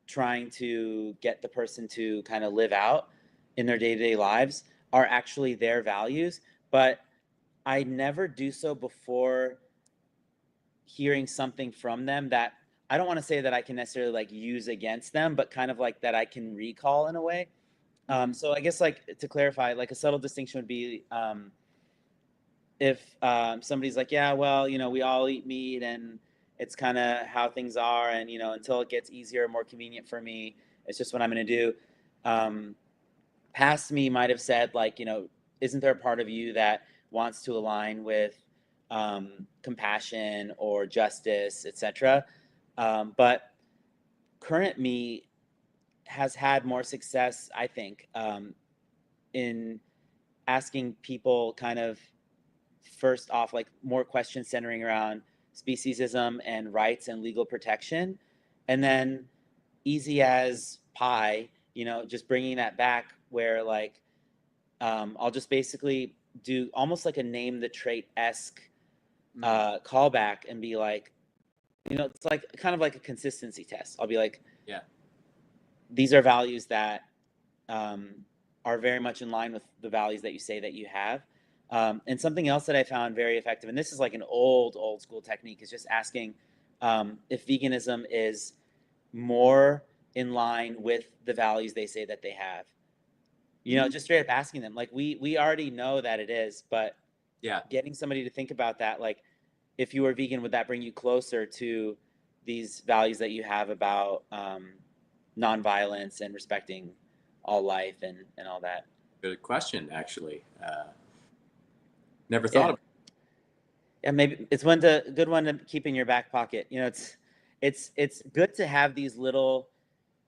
trying to get the person to kind of live out in their day-to-day lives are actually their values, but I never do so before hearing something from them that I don't want to say that I can necessarily like use against them, but kind of like that I can recall in a way. So I guess like to clarify, like a subtle distinction would be if somebody's like, yeah, well, you know, we all eat meat and it's kind of how things are. And, you know, until it gets easier, more convenient for me, it's just what I'm going to do. Um, Past me might have said, like, you know, isn't there a part of you that wants to align with compassion or justice, etc.? But current me has had more success, I think, in asking people kind of first off, like more questions centering around speciesism and rights and legal protection. And then easy as pie, you know, just bringing that back where like, I'll just basically do almost like a name the trait-esque callback and be like, you know, it's like kind of like a consistency test. I'll be like, Yeah. these are values that are very much in line with the values that you say that you have. And something else that I found very effective, and this is like an old school technique, is just asking if veganism is more in line with the values they say that they have. You know, just straight up asking them. Like we already know that it is, but Yeah. getting somebody to think about that, like if you were vegan, would that bring you closer to these values that you have about nonviolence and respecting all life and all that? Good question, actually. Never thought Yeah. of. Yeah, maybe it's one to good one to keep in your back pocket. You know, it's good to have these little,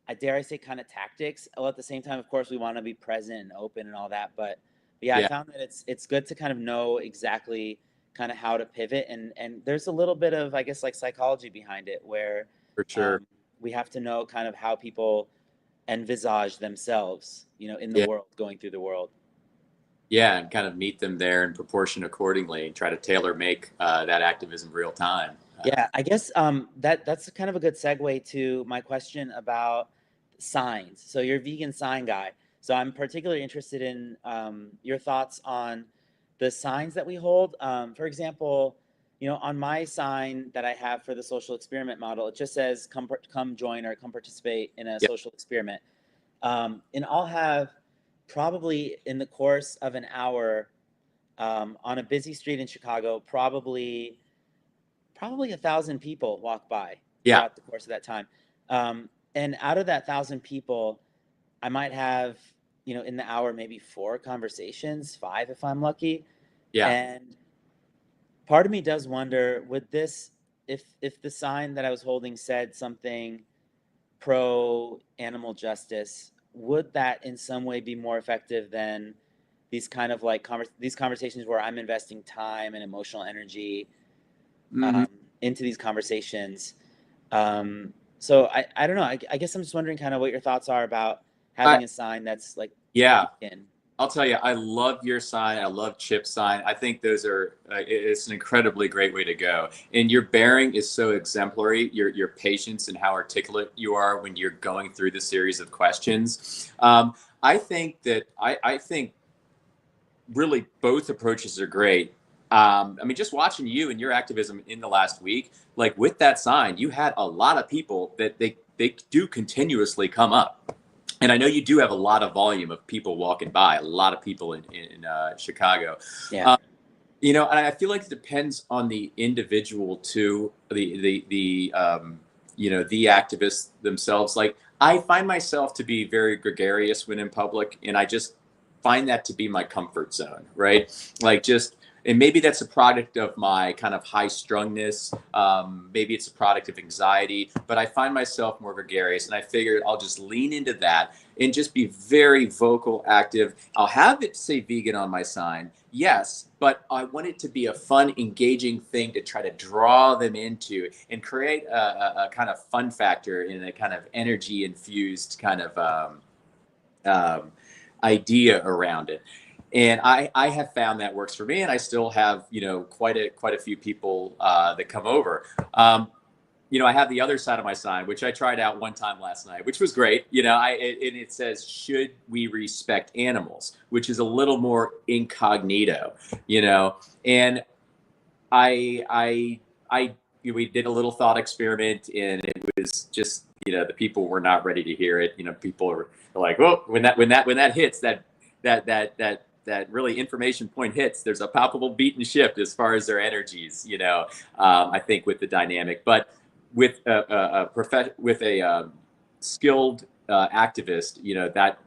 I dare I say, kind of tactics. While at the same time, of course, we want to be present and open and all that. But yeah, I Yeah. found that it's good to kind of know exactly kind of how to pivot, and there's a little bit of, I guess, like psychology behind it, where For sure. we have to know kind of how people envisage themselves, in the Yeah. world, going through the world. Yeah, and kind of meet them there in proportion accordingly, and try to tailor make that activism real time. Yeah, I guess that's kind of a good segue to my question about signs. So you're a vegan sign guy. So I'm particularly interested in your thoughts on the signs that we hold. For example, on my sign that I have for the social experiment model, it just says come join or come participate in a Yeah, social experiment. And I'll have probably in the course of an hour on a busy street in Chicago, probably 1,000 people walk by yeah, throughout the course of that time. And out of that 1,000 people, I might have, in the hour, maybe 4 conversations, 5 if I'm lucky. yeah. And part of me does wonder, would this, if the sign that I was holding said something pro animal justice, would that in some way be more effective than these kind of like these conversations where I'm investing time and emotional energy Hmm. um, into these conversations? So I don't know. I guess I'm just wondering kind of what your thoughts are about I, having a sign that's like yeah, vegan. I'll tell you, I love your sign. I love Chip's sign. I think those are, it's an incredibly great way to go. And your bearing is so exemplary. Your patience and how articulate you are when you're going through the series of questions. I think that I think really both approaches are great. I mean, just watching you and your activism in the last week, like with that sign, you had a lot of people that they do continuously come up. And I know you do have a lot of volume of people walking by, a lot of people in Chicago. Yeah. Um, and I feel like it depends on the individual too, the activists themselves. Like I find myself to be very gregarious when in public, and I just find that to be my comfort zone, right? Like just, and maybe that's a product of my kind of high strungness. Maybe it's a product of anxiety, but I find myself more gregarious, and I figured I'll just lean into that and just be very vocal, active. I'll have it say vegan on my sign, yes, but I want it to be a fun, engaging thing to try to draw them into and create a kind of fun factor in a kind of energy infused kind of um, idea around it. And I have found that works for me, and I still have quite a few people that come over. I have the other side of my sign, which I tried out one time last night, which was great. And it says, "Should we respect animals?" which is a little more incognito. And I we did a little thought experiment, and it was just the people were not ready to hear it. People are like, "Well, when that hits that really information point hits, there's a palpable beat and shift as far as their energies." I think with the dynamic, but with with a skilled activist,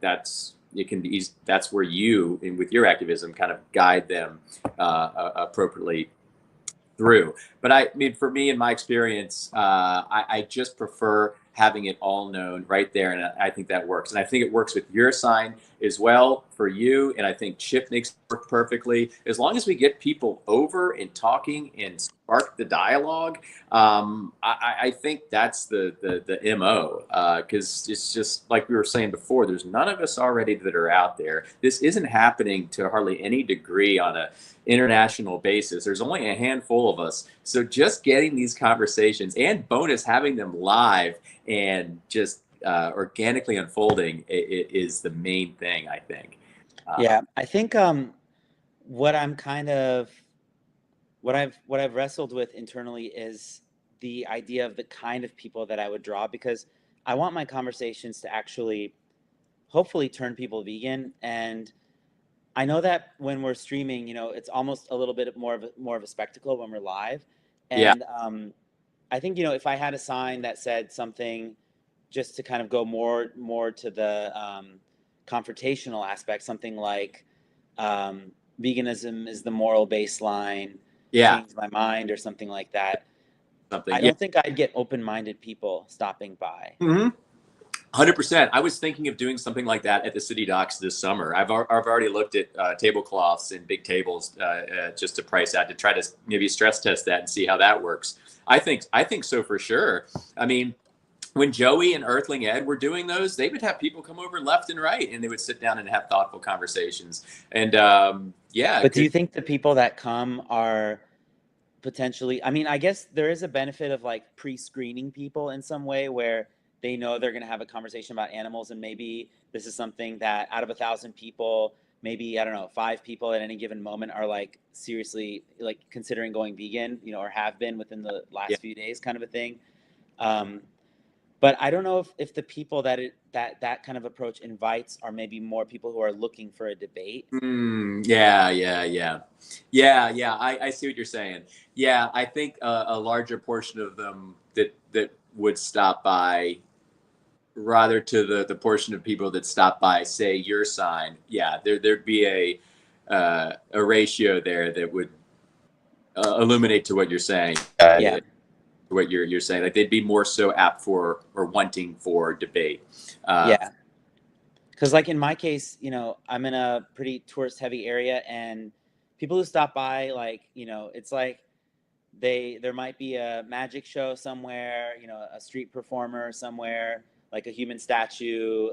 that's it can be easy. That's where you, and with your activism, kind of guide them appropriately through. But I mean, for me, in my experience, I just prefer having it all known right there, and I think that works. And I think it works with your sign as well for you. And I think Chip makes it work perfectly. As long as we get people over and talking and spark the dialogue, I think that's the MO. Because it's just like we were saying before, there's none of us already that are out there. This isn't happening to hardly any degree on a international basis. There's only a handful of us. So just getting these conversations, and bonus having them live and just organically unfolding is the main thing, I think. Yeah, I think what I'm kind of what I've wrestled with internally is the idea of the kind of people that I would draw, because I want my conversations to actually hopefully turn people vegan. And I know that when we're streaming, it's almost a little bit more of a spectacle when we're live. Yeah, And I think, if I had a sign that said something just to kind of go more to the confrontational aspect, something like veganism is the moral baseline, yeah, change my mind, or something like that. something. I Yeah. don't think I'd get open-minded people stopping by. Hmm. 100%. I was thinking of doing something like that at the city docks this summer. I've already looked at tablecloths and big tables just to price out to try to maybe stress test that and see how that works. I think so for sure. I mean, when Joey and Earthling Ed were doing those, they would have people come over left and right, and they would sit down and have thoughtful conversations. And yeah, But do you think the people that come are potentially, I mean, I guess there is a benefit of like pre-screening people in some way where they know they're going to have a conversation about animals, and maybe this is something that out of 1,000 people, maybe, I don't know, 5 people at any given moment are like seriously like considering going vegan, you know, or have been within the yeah, last few days, kind of a thing. Um, but I don't know if the people that kind of approach invites are maybe more people who are looking for a debate. yeah. I see what you're saying. Yeah, I think a larger portion of them that would stop by, rather to the portion of people that stop by, say your sign. Yeah, there'd be a ratio there that would illuminate to what you're saying. Yeah. What you're saying, like they'd be more so apt for or wanting for debate. Yeah. Because like in my case, you know, I'm in a pretty tourist heavy area, and people who stop by, like, you know, it's like there might be a magic show somewhere, you know, a street performer somewhere, like a human statue,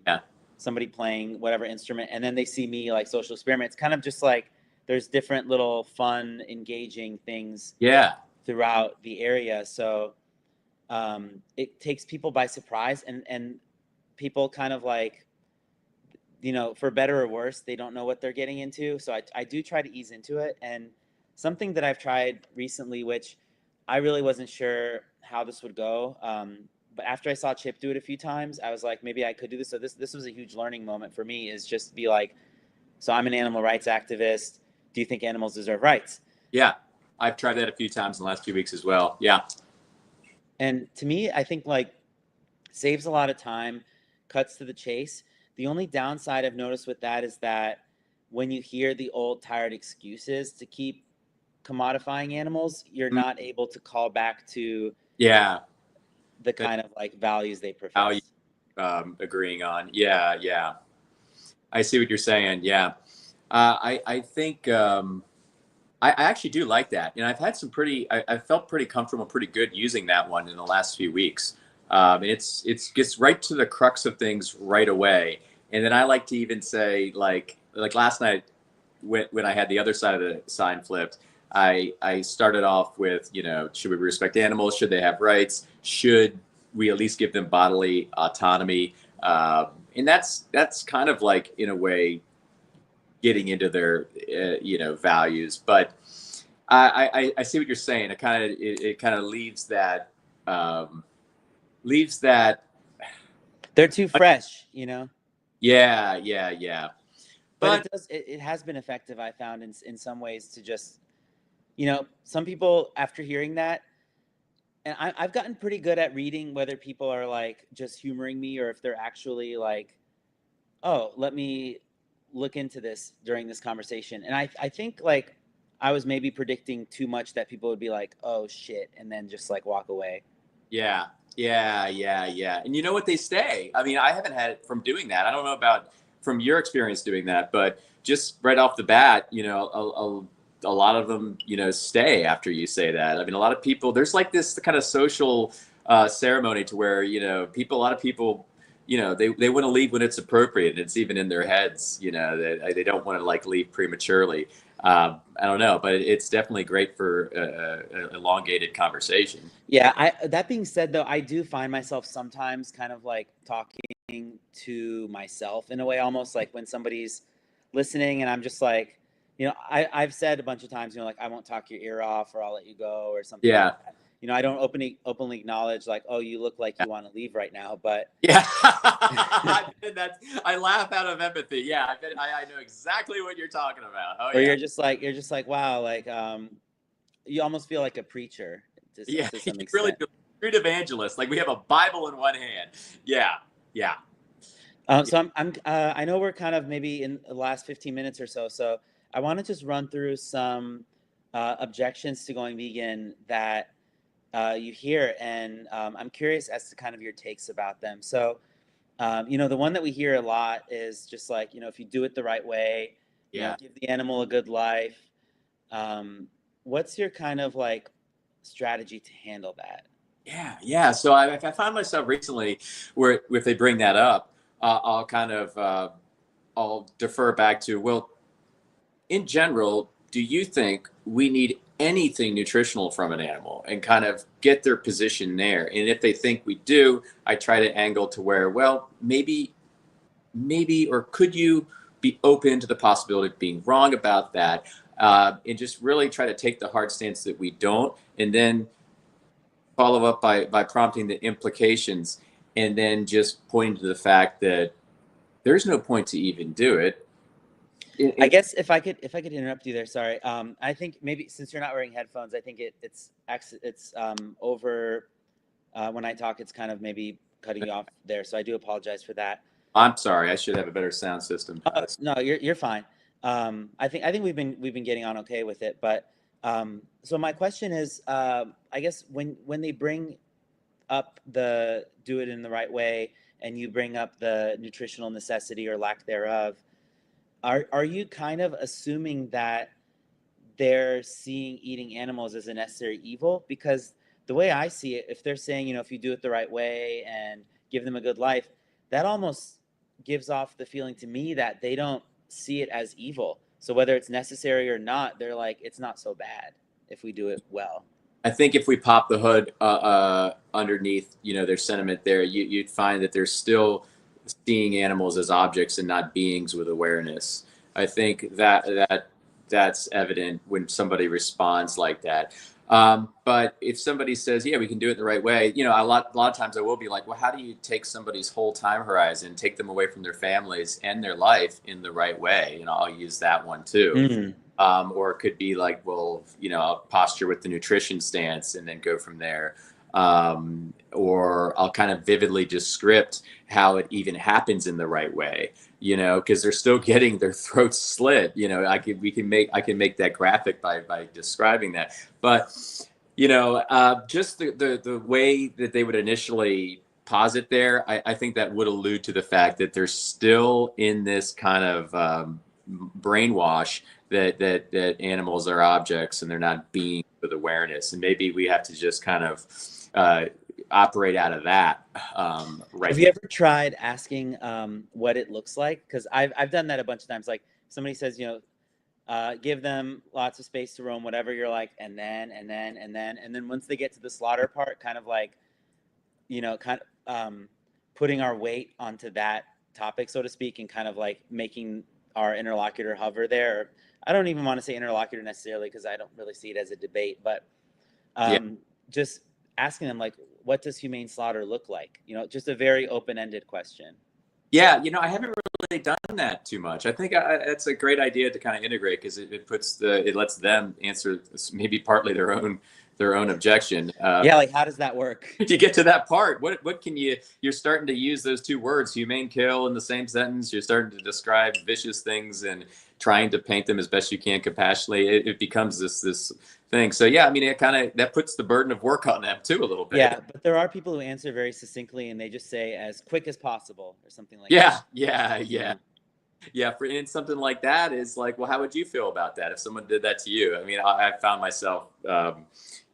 Yeah, somebody playing whatever instrument, and then they see me like social experiments, kind of just like there's different little fun, engaging things yeah, throughout the area. So it takes people by surprise, and people kind of like, you know, for better or worse, they don't know what they're getting into. So I do try to ease into it. And something that I've tried recently, which I really wasn't sure how this would go. But after I saw Chip do it a few times, I was like, maybe I could do this. So this was a huge learning moment for me, is just be like, so I'm an animal rights activist. Do you think animals deserve rights? yeah. I've tried that a few times in the last few weeks as well. Yeah, And to me, I think like saves a lot of time, cuts to the chase. The only downside I've noticed with that is that when you hear the old tired excuses to keep commodifying animals, you're mm, not able to call back to yeah. the That kind of like values they value profess. agreeing on. Yeah, yeah. I see what you're saying. Yeah, I think I actually do like that, and I've had some pretty. I felt pretty comfortable, pretty good using that one in the last few weeks. And it's gets right to the crux of things right away. And then I like to even say like last night when I had the other side of the sign flipped, I started off with, you know, should we respect animals? Should they have rights? Should we at least give them bodily autonomy? And that's kind of like in a way getting into their you know, values. But I see what you're saying. It kind of um, leaves that. They're too fresh, you know. Yeah. But But it has been effective, I found, in some ways, to just, you know, some people after hearing that, and I've gotten pretty good at reading whether people are like just humoring me or if they're actually like, oh, let me look into this during this conversation. And I think like I was maybe predicting too much, that people would be like, oh shit, and then just like walk away. yeah. And you know what, they stay. I mean, I haven't had it from doing that. I don't know about from your experience doing that, but just right off the bat, you know, a lot of them, you know, stay after you say that. I mean, a lot of people, there's like this kind of social ceremony to where, you know, a lot of people, you know, they want to leave when it's appropriate. And it's even in their heads, you know, that they don't want to like leave prematurely. I don't know, but it's definitely great for elongated conversation. Yeah, that being said though, I do find myself sometimes kind of like talking to myself in a way, almost like when somebody's listening and I'm just like, you know, I've said a bunch of times, you know, like I won't talk your ear off or I'll let you go or something like Yeah. that. You know, I don't openly acknowledge like, oh, you look like you want to leave right now, but Yeah, that's. I laugh out of empathy. Yeah, I know exactly what you're talking about. Oh or yeah, you're just like, wow, like you almost feel like a preacher yeah. to You some really extent. do. Street evangelist. Like we have a Bible in one hand. Yeah, yeah, yeah. So I know we're kind of maybe in the last 15 minutes or so. So I want to just run through some objections to going vegan that you hear, and I'm curious as to kind of your takes about them. So You know, the one that we hear a lot is just like, you know, if you do it the right way, you know, Yeah. give the animal a good life. Um, what's your kind of like strategy to handle that? Yeah, yeah. So I found myself recently where if they bring that up, I'll kind of I'll defer back to, well, in general, do you think we need anything nutritional from an animal, and kind of get their position there? And if they think we do, I try to angle to where, well, maybe, or could you be open to the possibility of being wrong about that? And just really try to take the hard stance that we don't, and then follow up by prompting the implications, and then just pointing to the fact that there's no point to even do it. I guess if I could interrupt you there, sorry. I think maybe since you're not wearing headphones, I think it's over when I talk, it's kind of maybe cutting you off there. So I do apologize for that. I'm sorry, I should have a better sound system. No, you're fine. I think we've been getting on okay with it, but so my question is, I guess when they bring up the do it in the right way, and you bring up the nutritional necessity or lack thereof, are you kind of assuming that they're seeing eating animals as a necessary evil? Because the way I see it, if they're saying, you know, if you do it the right way and give them a good life, that almost gives off the feeling to me that they don't see it as evil. So whether it's necessary or not, they're like, it's not so bad if we do it well. I think if we pop the hood underneath, their sentiment there, you'd find that they're still seeing animals as objects and not beings with awareness. I think that's evident when somebody responds like that. But if somebody says, "Yeah, we can do it the right way," a lot of times I will be like, "Well, how do you take somebody's whole time horizon, take them away from their families and their life in the right way?" I'll use that one too. Mm. Or it could be like, well, I'll posture with the nutrition stance and then go from there. Or I'll kind of vividly just script how it even happens in the right way, because they're still getting their throats slit. I can make that graphic by describing that. But, just the way that they would initially posit there, I think that would allude to the fact that they're still in this kind of brainwash that animals are objects and they're not beings with awareness, and maybe we have to just kind of operate out of that. Right. Have you ever tried asking what it looks like? Because I've done that a bunch of times. Like somebody says, give them lots of space to roam, whatever. You're like, and then once they get to the slaughter part, kind of like, putting our weight onto that topic, so to speak, and kind of like making our interlocutor hover there. I don't even want to say interlocutor necessarily, because I don't really see it as a debate, but Yeah. just asking them like, what does humane slaughter look like? Just a very open-ended question. Yeah, I haven't really done that too much. I think it's a great idea to kind of integrate, because it lets them answer maybe partly their own objection. Yeah, like how does that work? To get to that part, what can you're starting to use those two words, humane kill, in the same sentence. You're starting to describe vicious things and trying to paint them as best you can compassionately. It becomes this thing. So yeah, I mean, it kind of, that puts the burden of work on them too a little bit. Yeah, but there are people who answer very succinctly, and they just say as quick as possible or something like Yeah, that. yeah. And something like that is like, well, how would you feel about that if someone did that to you? I mean, I found myself,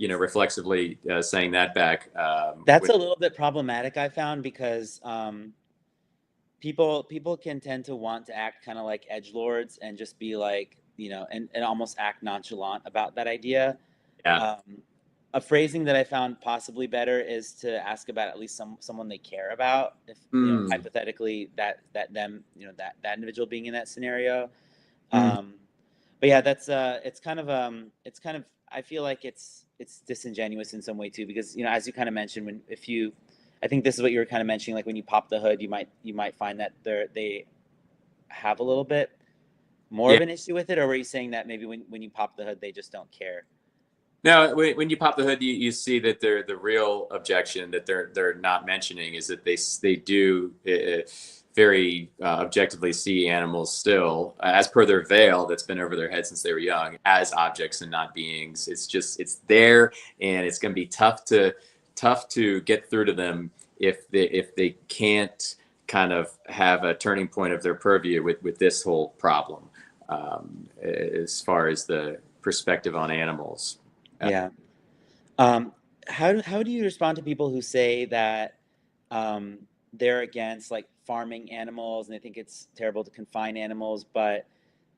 reflexively saying that back. That's a little bit problematic, I found, because people can tend to want to act kind of like edgelords and just be like, and almost act nonchalant about that idea. Yeah. A phrasing that I found possibly better is to ask about at least someone they care about, if hypothetically that them, that individual being in that scenario. But yeah, that's it's kind of I feel like it's disingenuous in some way too, because as you kind of mentioned, I think this is what you were kind of mentioning, like when you pop the hood, you might find that they have a little bit more of an issue with it, or were you saying that maybe when you pop the hood, they just don't care? No, when you pop the hood, you see that the real objection that they're not mentioning is that they do very objectively see animals still, as per their veil that's been over their head since they were young, as objects and not beings. It's there, and it's going to be tough to get through to them if they can't kind of have a turning point of their purview with this whole problem, as far as the perspective on animals. Yeah. How do you respond to people who say that they're against like farming animals and they think it's terrible to confine animals, but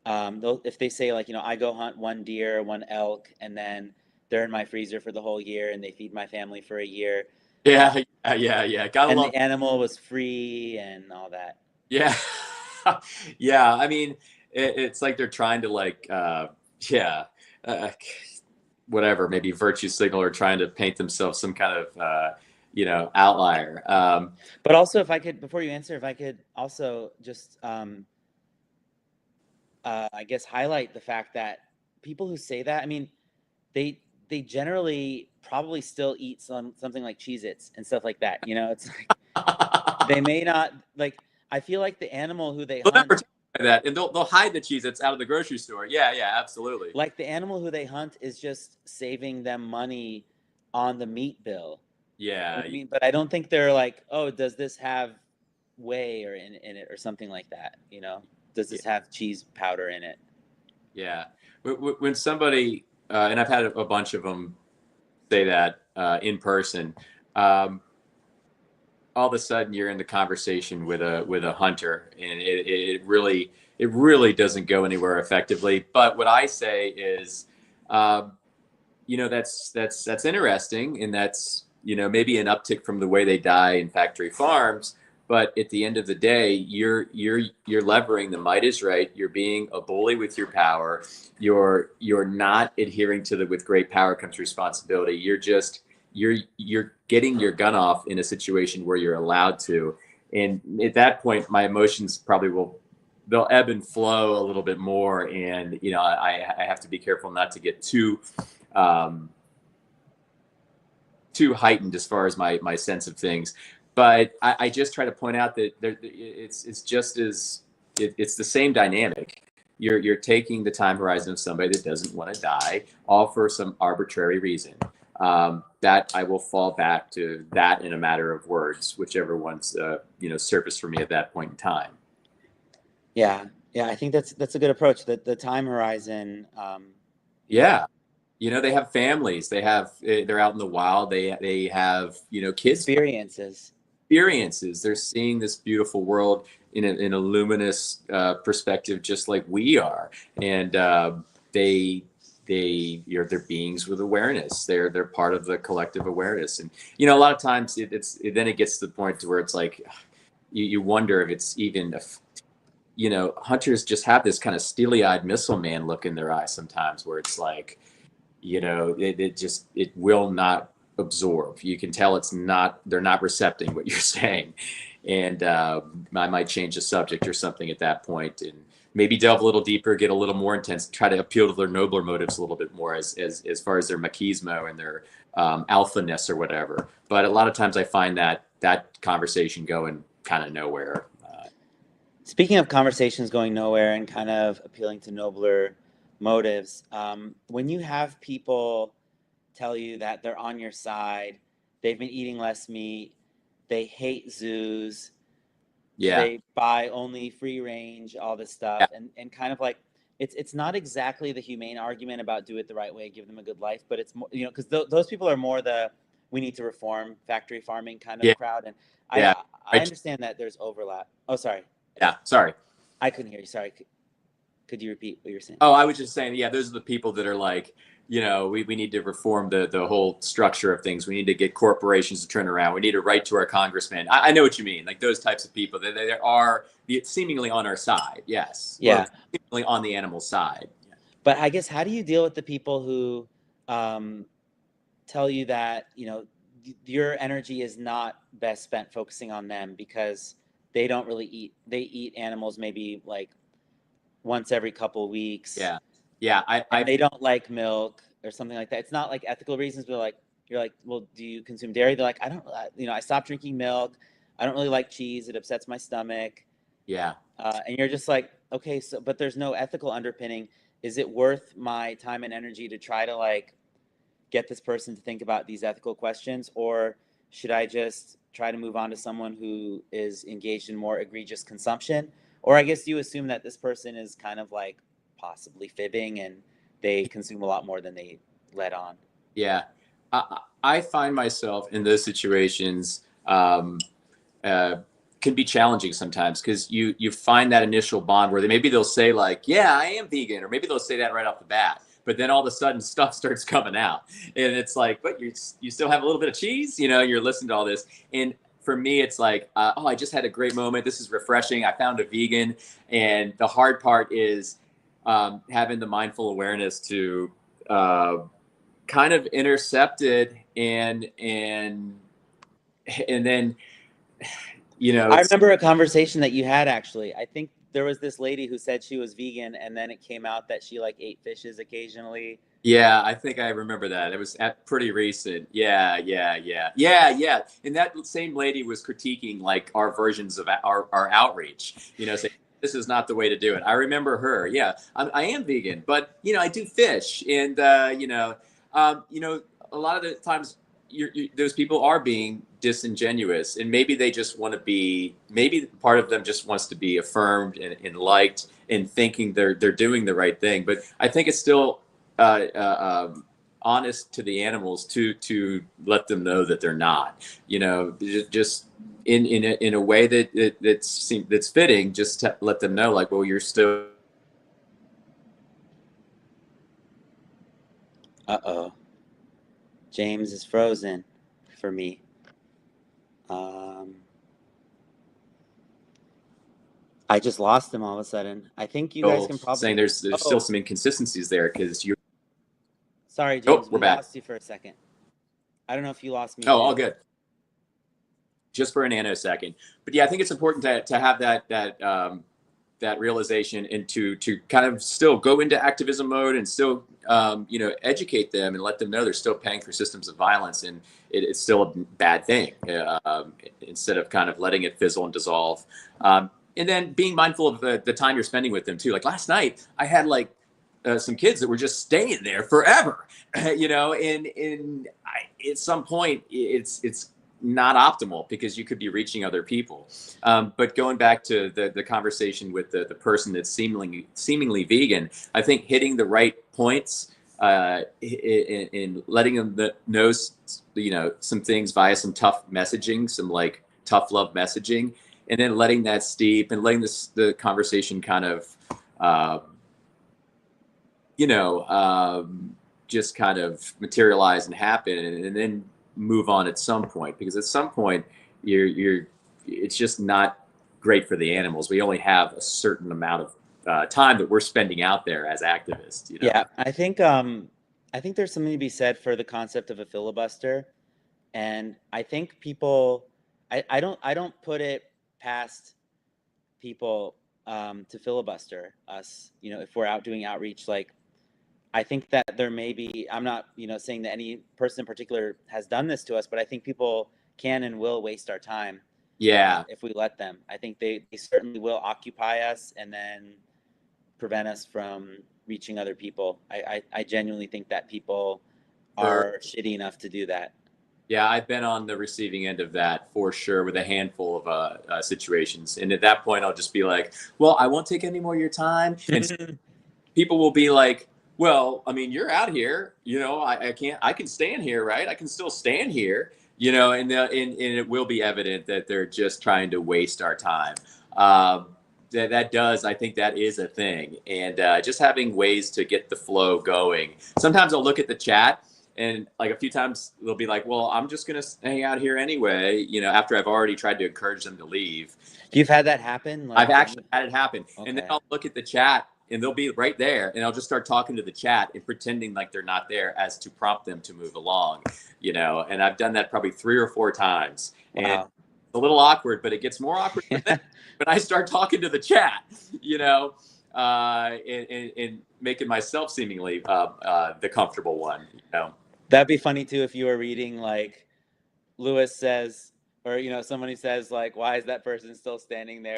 if they say like, I go hunt one deer, one elk, and then they're in my freezer for the whole year and they feed my family for a year. Yeah, yeah. Gotta And love. the animal was free and all that. Yeah, yeah. I mean, it's like they're trying to like, yeah, uh, whatever, maybe virtue signal or trying to paint themselves some kind of, outlier. But also, if I could, before you answer, if I could also just, I guess, highlight the fact that people who say that, I mean, they generally probably still eat something like Cheez-Its and stuff like that. It's like they may not like. I feel like the animal who they They'll never hunt, talk about that, and they'll hide the cheese that's out of the grocery store. Yeah, yeah, absolutely. like the animal who they hunt is just saving them money on the meat bill. You know Yeah, what I mean? But I don't think they're like, oh, does this have whey or in it or something like that? Does yeah, this have cheese powder in it? yeah. When somebody, and I've had a bunch of them say that in person. All of a sudden you're in the conversation with a hunter, and it really doesn't go anywhere effectively. But what I say is, that's interesting, and that's maybe an uptick from the way they die in factory farms. But at the end of the day, you're levering the might is right. You're being a bully with your power. You're not adhering to the with great power comes responsibility. You're getting your gun off in a situation where you're allowed to. And at that point, my emotions probably they'll ebb and flow a little bit more. And I have to be careful not to get too heightened as far as my sense of things. But I just try to point out that it's just as it's the same dynamic. You're taking the time horizon of somebody that doesn't want to die, all for some arbitrary reason. That I will fall back to that in a matter of words, whichever one's surfaced for me at that point in time. Yeah, yeah, I think that's a good approach. The time horizon. Yeah. They have families. They're out in the wild. They have kids, Experiences. experiences. They're seeing this beautiful world in a luminous perspective, just like we are. And they're beings with awareness. They're part of the collective awareness. And a lot of times then it gets to the point to where it's like you wonder if it's even hunters just have this kind of steely-eyed missile man look in their eyes sometimes, where it's like it will not absorb. You can tell they're not recepting what you're saying. And I might change the subject or something at that point, and maybe delve a little deeper, get a little more intense, try to appeal to their nobler motives a little bit more as far as their machismo and their alphaness or whatever. But a lot of times I find that conversation going kind of nowhere. Speaking of conversations going nowhere and kind of appealing to nobler motives, when you have people tell you that they're on your side, they've been eating less meat, they hate zoos, Yeah. they buy only free range, all this stuff, Yeah. and kind of like it's not exactly the humane argument about do it the right way, give them a good life, but it's more, because those people are more the we need to reform factory farming kind of Yeah. crowd, and Yeah. I understand that there's overlap. Oh, sorry. Yeah. Sorry. I couldn't hear you. Sorry. Could you repeat what you were saying? Oh, I was just saying, yeah, those are the people that are like, we need to reform the whole structure of things. We need to get corporations to turn around. We need to write to our congressman. I know what you mean. Like those types of people, they are seemingly on our side. Yes. Yeah. Well, seemingly on the animal side. Yeah. But I guess, how do you deal with the people who tell you that, your energy is not best spent focusing on them because they don't really eat. They eat animals maybe like once every couple weeks. Yeah. Yeah. They don't like milk or something like that. It's not like ethical reasons, but like you're like, well, do you consume dairy? They're like, I don't. I stopped drinking milk. I don't really like cheese. It upsets my stomach. Yeah. And you're just like, okay, so but there's no ethical underpinning. Is it worth my time and energy to try to like get this person to think about these ethical questions, or should I just try to move on to someone who is engaged in more egregious consumption? Or I guess you assume that this person is kind of like possibly fibbing and they consume a lot more than they let on. Yeah. I find myself in those situations, uh, can be challenging sometimes because you find that initial bond where maybe they'll say like, yeah, I am vegan, or maybe they'll say that right off the bat, but then all of a sudden stuff starts coming out, and it's like, but you still have a little bit of cheese, you're listening to all this. And for me, it's like, oh, I just had a great moment. This is refreshing. I found a vegan, and the hard part is having the mindful awareness to kind of intercept it, and then I it's. remember a conversation that you had actually. I think there was this lady who said she was vegan, and then it came out that she like ate fishes occasionally. Yeah, I think I remember that. It was pretty recent. Yeah. And that same lady was critiquing like our versions of our outreach, saying this is not the way to do it. I remember her. Yeah, I am vegan, but I do fish, and a lot of the times those people are being disingenuous, and maybe they just want to be. Maybe part of them just wants to be affirmed and liked, and thinking they're doing the right thing. But I think it's still honest to the animals to let them know that they're not, just in a way that's fitting, just to let them know like, well, you're still. Uh-oh. James is frozen for me. I just lost him all of a sudden. I think you guys can probably Saying there's still some inconsistencies there because you're. Sorry, James, we're we back. lost you for a second. I don't know if you lost me. Oh, all good. Just for a nanosecond. But yeah, I think it's important to have that realization, and to kind of still go into activism mode, and still educate them and let them know they're still paying for systems of violence, and it's still a bad thing, instead of kind of letting it fizzle and dissolve. And then being mindful of the time you're spending with them too. Like last night, I had like some kids that were just staying there forever, and at some point it's not optimal because you could be reaching other people. But going back to the conversation with the person that's seemingly vegan, I think hitting the right points, in letting them know, some things via some tough messaging, some like tough love messaging, and then letting that steep and letting the conversation kind of, just kind of materialize and happen, and then move on at some point, because at some point it's just not great for the animals. We only have a certain amount of time that we're spending out there as activists. Yeah, I think there's something to be said for the concept of a filibuster, and I think people, I don't put it past people to filibuster us. If we're out doing outreach, like I think that there may be, I'm not, saying that any person in particular has done this to us, but I think people can and will waste our time. Yeah. If we let them. I think they certainly will occupy us and then prevent us from reaching other people. I genuinely think that people are shitty enough to do that. Yeah, I've been on the receiving end of that for sure, with a handful of situations. And at that point, I'll just be like, well, I won't take any more of your time. And people will be like, well, I mean, you're out here, I can stand here, right? I can still stand here, and it will be evident that they're just trying to waste our time. I think that is a thing. And just having ways to get the flow going. Sometimes I'll look at the chat, and like a few times they'll be like, well, I'm just going to hang out here anyway, after I've already tried to encourage them to leave. You've had that happen? I've actually had it happen. Okay. And then I'll look at the chat, and they'll be right there, and I'll just start talking to the chat and pretending like they're not there, as to prompt them to move along, and I've done that probably 3 or 4 times. Wow. And it's a little awkward, but it gets more awkward when I start talking to the chat, and making myself seemingly the comfortable one. That'd be funny too if you were reading like Lewis says, or somebody says like, why is that person still standing there?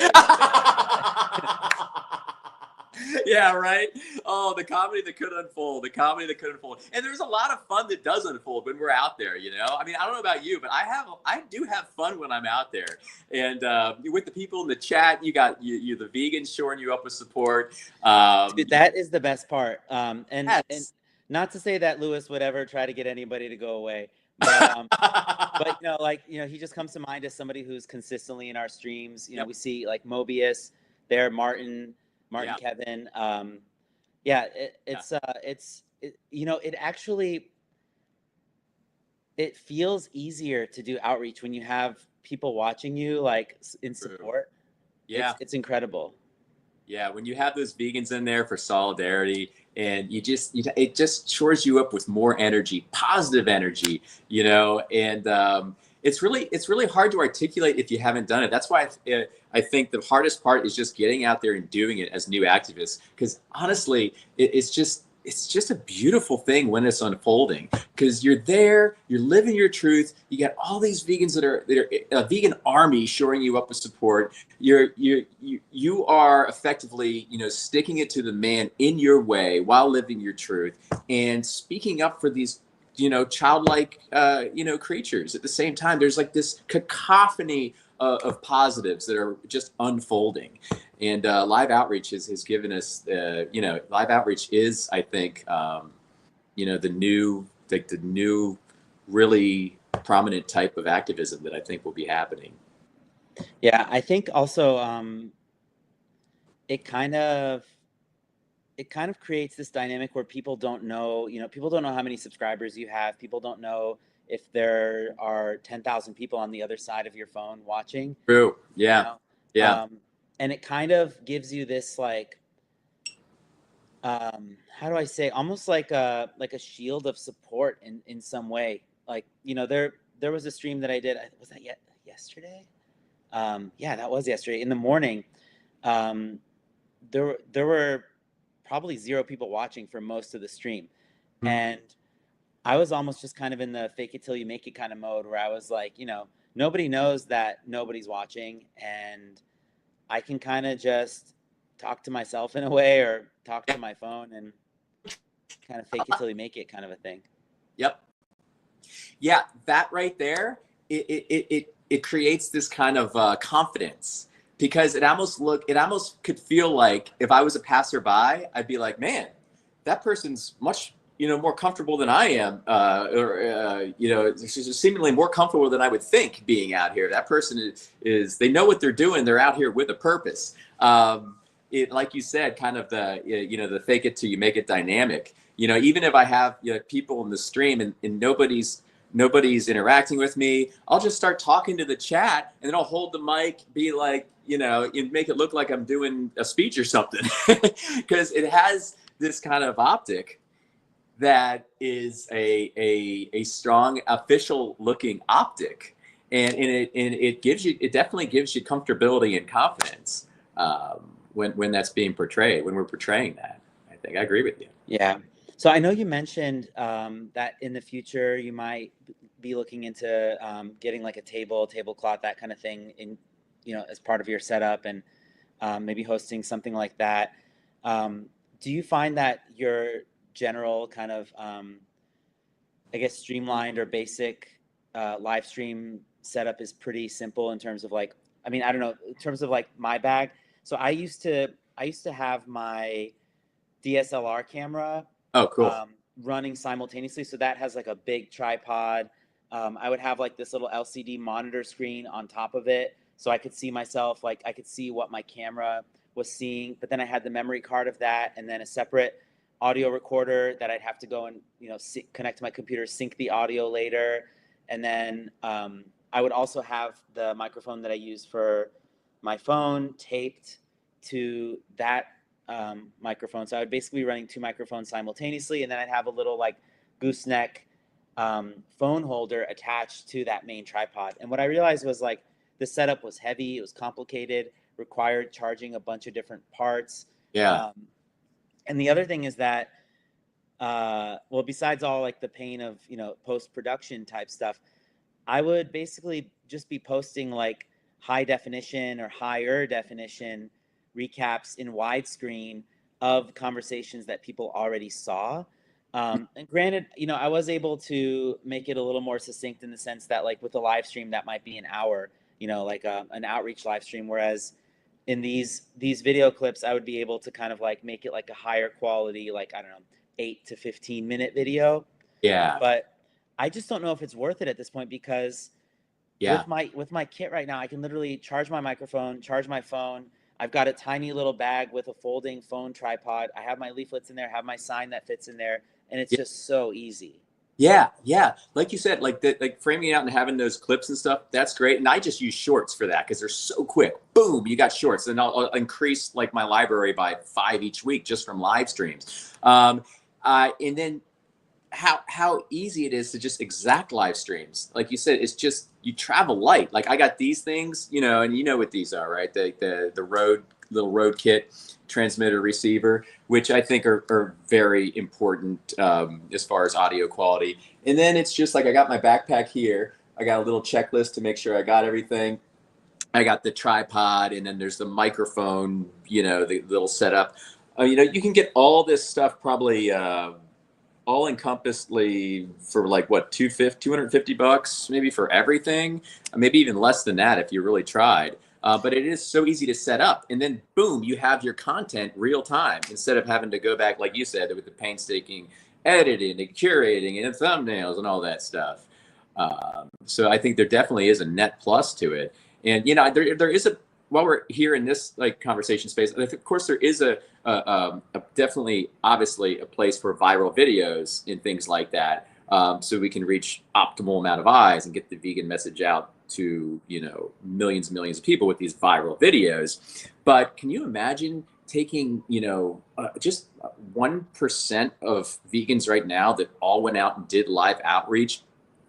Yeah, right. Oh, the comedy that could unfold, the comedy that could unfold, and there's a lot of fun that does unfold when we're out there. You know, I mean, I don't know about you, but I do have fun when I'm out there, and with the people in the chat, you the vegans shoring you up with support. Dude, that is the best part. And Yes. not to say that Lewis would ever try to get anybody to go away, but but like he just comes to mind as somebody who's consistently in our streams. Yep. We see like Mobius there, Martin, Yeah. Kevin. Yeah, it actually it feels easier to do outreach when you have people watching you like in support. Yeah. It's incredible. Yeah, when you have those vegans in there for solidarity, and it just shores you up with more energy, positive energy, and it's really hard to articulate if you haven't done it. That's why I think the hardest part is just getting out there and doing it as new activists, because honestly, it's just a beautiful thing when it's unfolding, because you're there, you're living your truth. You got all these vegans that are a vegan army shoring you up with support. You are effectively sticking it to the man in your way while living your truth and speaking up for these childlike creatures. At the same time, there's like this cacophony of positives that are just unfolding. And live outreach has given us, live outreach is, I think, the new, really prominent type of activism that I think will be happening. Yeah, I think also it kind of creates this dynamic where people don't know how many subscribers you have. People don't know if there are 10,000 people on the other side of your phone watching. True. Yeah. Yeah. And it kind of gives you this like how do I say, almost like a shield of support in some way. Like there was a stream that I did. Was that yesterday? Yeah, that was yesterday in the morning. There were probably 0 people watching for most of the stream, and I was almost just kind of in the fake it till you make it kind of mode, where I was like, nobody knows that nobody's watching, and I can kind of just talk to myself in a way, or talk to my phone, and kind of fake it till you make it kind of a thing. Yep. Yeah, that right there, it creates this kind of confidence, because it almost could feel like if I was a passerby, I'd be like, man, that person's much more comfortable than I am, or seemingly more comfortable than I would think being out here. That person is they know what they're doing. They're out here with a purpose. Like you said, kind of the fake it till you make it dynamic. Even if I have people in the stream and nobody's interacting with me, I'll just start talking to the chat, and then I'll hold the mic, be like, and make it look like I'm doing a speech or something, because it has this kind of optic that is a strong official looking optic, and it definitely gives you comfortability and confidence when that's being portrayed, when we're portraying that. I think I agree with you. Yeah. So I know you mentioned that in the future you might be looking into getting like a tablecloth, that kind of thing, in as part of your setup, and maybe hosting something like that. Do you find that your general kind of I guess streamlined or basic live stream setup is pretty simple in terms of like, I mean, I don't know, in terms of like my bag. So I used to have my DSLR camera Oh, cool. running simultaneously. So that has like a big tripod. I would have like this little LCD monitor screen on top of it, so I could see myself, like I could see what my camera was seeing. But then I had the memory card of that, and then a separate audio recorder that I'd have to go and connect to my computer, sync the audio later, and then I would also have the microphone that I use for my phone taped to that microphone. So I would basically be running 2 microphones simultaneously, and then I'd have a little like gooseneck phone holder attached to that main tripod. And what I realized was like the setup was heavy, it was complicated, required charging a bunch of different parts. Yeah. And the other thing is that, well, besides all like the pain of post-production type stuff, I would basically just be posting like high definition or higher definition recaps in widescreen of conversations that people already saw. And granted, you know, I was able to make it a little more succinct in the sense that, like, with a live stream, that might be an hour, you know, like an outreach live stream. Whereas in these video clips, I would be able to kind of like make it like a higher quality, like, I don't know, 8 to 15 minute video. Yeah. But I just don't know if it's worth it at this point, because Yeah. with my kit right now, I can literally charge my microphone, charge my phone. I've got a tiny little bag with a folding phone tripod. I have my leaflets in there, have my sign that fits in there, and it's just so easy. Yeah, yeah. Like you said, like framing it out and having those clips and stuff, that's great. And I just use shorts for that because they're so quick. Boom, you got shorts. And I'll increase like my library by 5 each week just from live streams. And then how easy it is to just exact live streams. Like you said, it's just, you travel light. Like I got these things, you know, and you know what these are, right? The Rode, little Rode kit, transmitter, receiver, which I think are very important as far as audio quality. And then it's just like, I got my backpack here. I got a little checklist to make sure I got everything. I got the tripod, and then there's the microphone, you know, the little setup. You know, you can get all this stuff probably all encompassedly for like what, $250 maybe for everything, maybe even less than that if you really tried. But it is so easy to set up, and then boom, you have your content real time instead of having to go back, like you said, with the painstaking editing and curating and thumbnails and all that stuff. So I think there definitely is a net plus to it. And you know, there is a, while we're here in this like conversation space, of course there is a definitely, obviously, a place for viral videos and things like that, so we can reach optimal amount of eyes and get the vegan message out to, you know, millions and millions of people with these viral videos. But can you imagine taking, you know, just 1% of vegans right now that all went out and did live outreach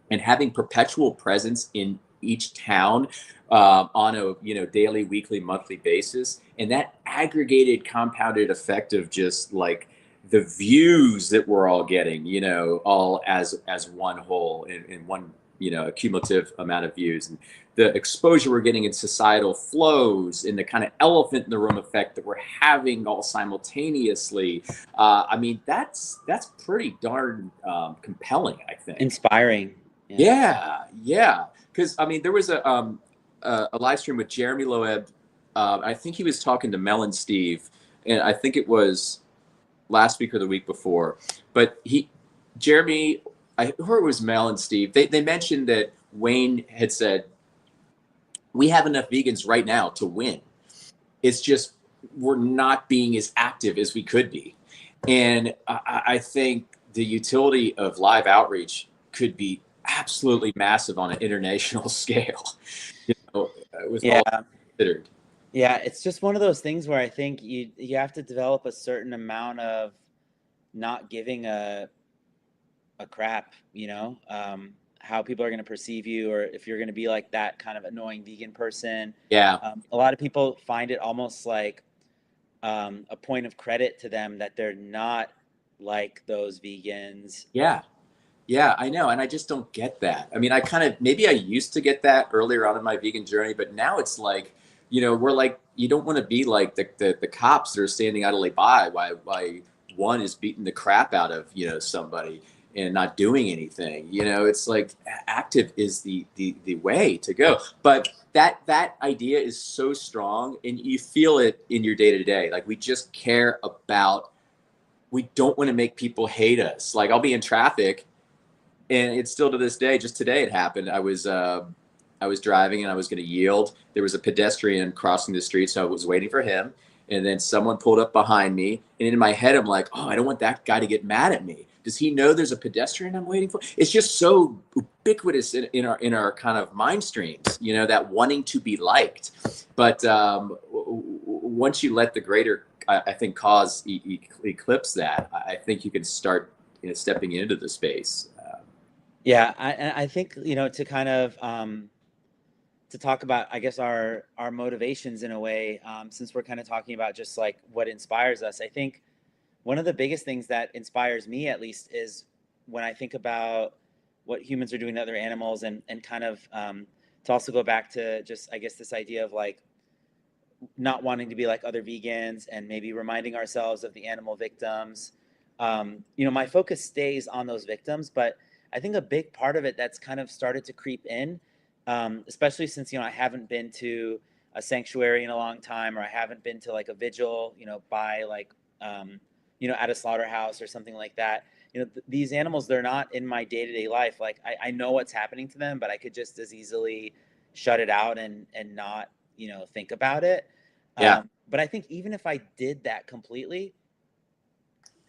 and having perpetual presence in each town on a, you know, daily, weekly, monthly basis, and that aggregated compounded effect of just like the views that we're all getting, you know, all as one whole, in one, you know, cumulative amount of views, and the exposure we're getting in societal flows, and the kind of elephant in the room effect that we're having all simultaneously. I mean, that's pretty darn compelling, I think. Inspiring. Yeah, yeah. Because I mean, there was a live stream with Jeremy Loeb. I think he was talking to Mel and Steve, and I think it was last week or the week before. But Jeremy, I heard it was Mel and Steve. They mentioned that Wayne had said, "We have enough vegans right now to win. It's just we're not being as active as we could be." And I think the utility of live outreach could be absolutely massive on an international scale, you know, with Yeah. all considered. Yeah, it's just one of those things where I think you have to develop a certain amount of not giving a crap, you know, how people are going to perceive you, or if you're going to be like that kind of annoying vegan person. Yeah, A lot of people find it almost like a point of credit to them that they're not like those vegans. yeah, yeah. I know, and I just don't get that. I mean, I kind of, maybe I used to get that earlier on in my vegan journey, but now it's like, you know, we're like, you don't want to be like the cops that are standing idly by while one is beating the crap out of, you know, somebody and not doing anything. You know, it's like active is the way to go. But that idea is so strong, and you feel it in your day to day. Like, we just care about, we don't want to make people hate us. Like, I'll be in traffic, and it's still to this day. Just today it happened. I was driving and I was going to yield. There was a pedestrian crossing the street, so I was waiting for him. And then someone pulled up behind me. And in my head, I'm like, oh, I don't want that guy to get mad at me. Does he know there's a pedestrian I'm waiting for? It's just so ubiquitous in our kind of mind streams, you know, that wanting to be liked. But once you let the greater, I think, cause eclipse that, I think you can start, you know, stepping into the space. Yeah, I think, you know, to kind of to talk about, I guess, our motivations in a way, since we're kind of talking about just like what inspires us. I think one of the biggest things that inspires me, at least, is when I think about what humans are doing to other animals, and kind of to also go back to just, I guess, this idea of like not wanting to be like other vegans and maybe reminding ourselves of the animal victims. My focus stays on those victims, but I think a big part of it that's kind of started to creep in, especially since, I haven't been to a sanctuary in a long time, or I haven't been to like a vigil, by like, at a slaughterhouse or something like that. These animals, they're not in my day-to-day life. Like I know what's happening to them, but I could just as easily shut it out and not, think about it. Yeah. But I think even if I did that completely,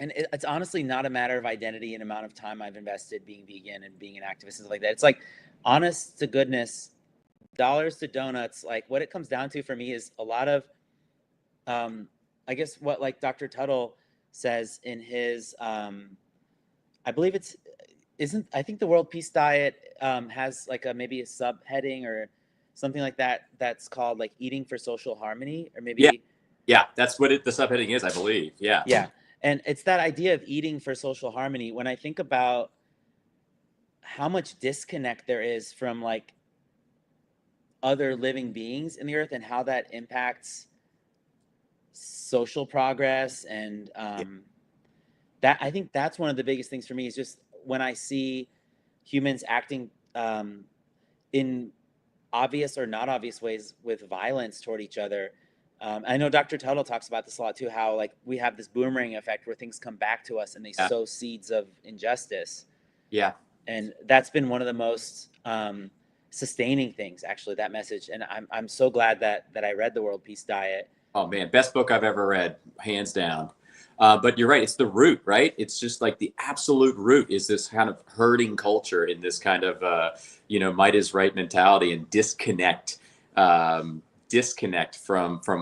and it's honestly not a matter of identity and amount of time I've invested being vegan and being an activist and stuff like that. It's like, honest to goodness, dollars to donuts. Like what it comes down to for me is a lot of, I guess what like Dr. Tuttle says in his, I believe I think the World Peace Diet has like maybe a subheading or something like that that's called like eating for social harmony, or maybe. Yeah. Yeah. That's what the subheading is, I believe. Yeah. Yeah. And it's that idea of eating for social harmony. When I think about how much disconnect there is from like other living beings in the earth and how that impacts social progress, and that, I think that's one of the biggest things for me, is just when I see humans acting in obvious or not obvious ways with violence toward each other. I know Dr. Tuttle talks about this a lot too, how like we have this boomerang effect where things come back to us and they sow seeds of injustice. Yeah. And that's been one of the most sustaining things, actually, that message. And I'm so glad that I read the World Peace Diet. Oh man, best book I've ever read, hands down. But you're right, it's the root, right? It's just like the absolute root is this kind of herding culture in this kind of, might is right mentality, and disconnect from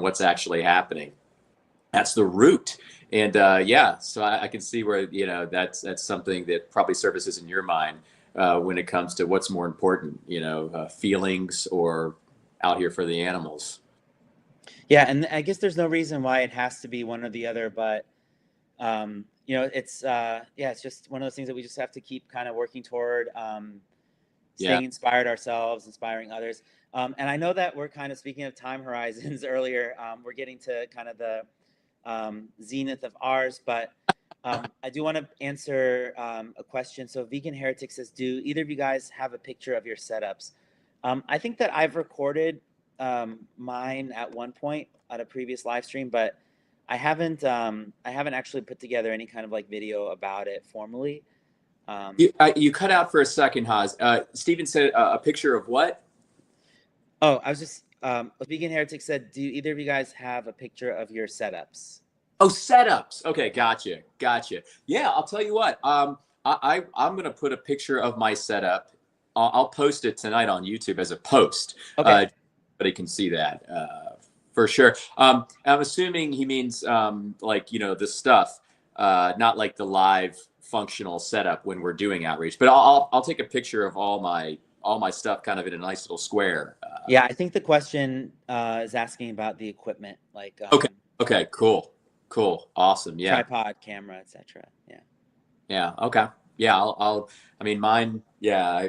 what's actually happening. That's the root. And so I can see where, that's something that probably surfaces in your mind when it comes to what's more important, feelings or out here for the animals. Yeah, and I guess there's no reason why it has to be one or the other, but it's just one of those things that we just have to keep kind of working toward, staying inspired ourselves, inspiring others. And I know that we're kind of speaking of time horizons earlier. We're getting to kind of the zenith of ours, but I do want to answer a question. So Vegan Heretic says, do either of you guys have a picture of your setups? I think that I've recorded mine at one point at a previous live stream, but I haven't actually put together any kind of like video about it formally. You cut out for a second, Haas. Steven said a picture of what? Oh, I was just Vegan Heretic said, do either of you guys have a picture of your setups? Oh, setups. Okay, gotcha. Yeah, I'll tell you what. I'm gonna put a picture of my setup. I'll post it tonight on YouTube as a post. Okay. But he can see that for sure. I'm assuming he means the stuff, not like the live functional setup when we're doing outreach. But I'll take a picture of all my stuff kind of in a nice little square. Yeah, I think the question is asking about the equipment, like Okay, cool, awesome, yeah. Tripod, camera, etc. Yeah. Yeah. Okay. Yeah. I mean, mine. Yeah.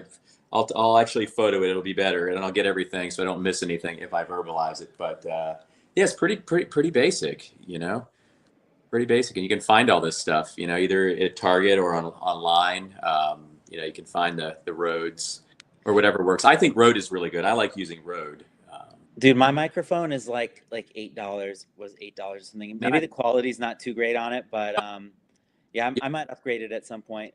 I'll actually photo it. It'll be better, and I'll get everything so I don't miss anything if I verbalize it. But yeah, it's pretty basic. Pretty basic, and you can find all this stuff. Either at Target or online. You can find the Rodes or whatever works. I think Rode is really good. I like using Rode. Dude, my microphone is like $8. Was $8 or something. Maybe the quality's not too great on it, but yeah, I might upgrade it at some point.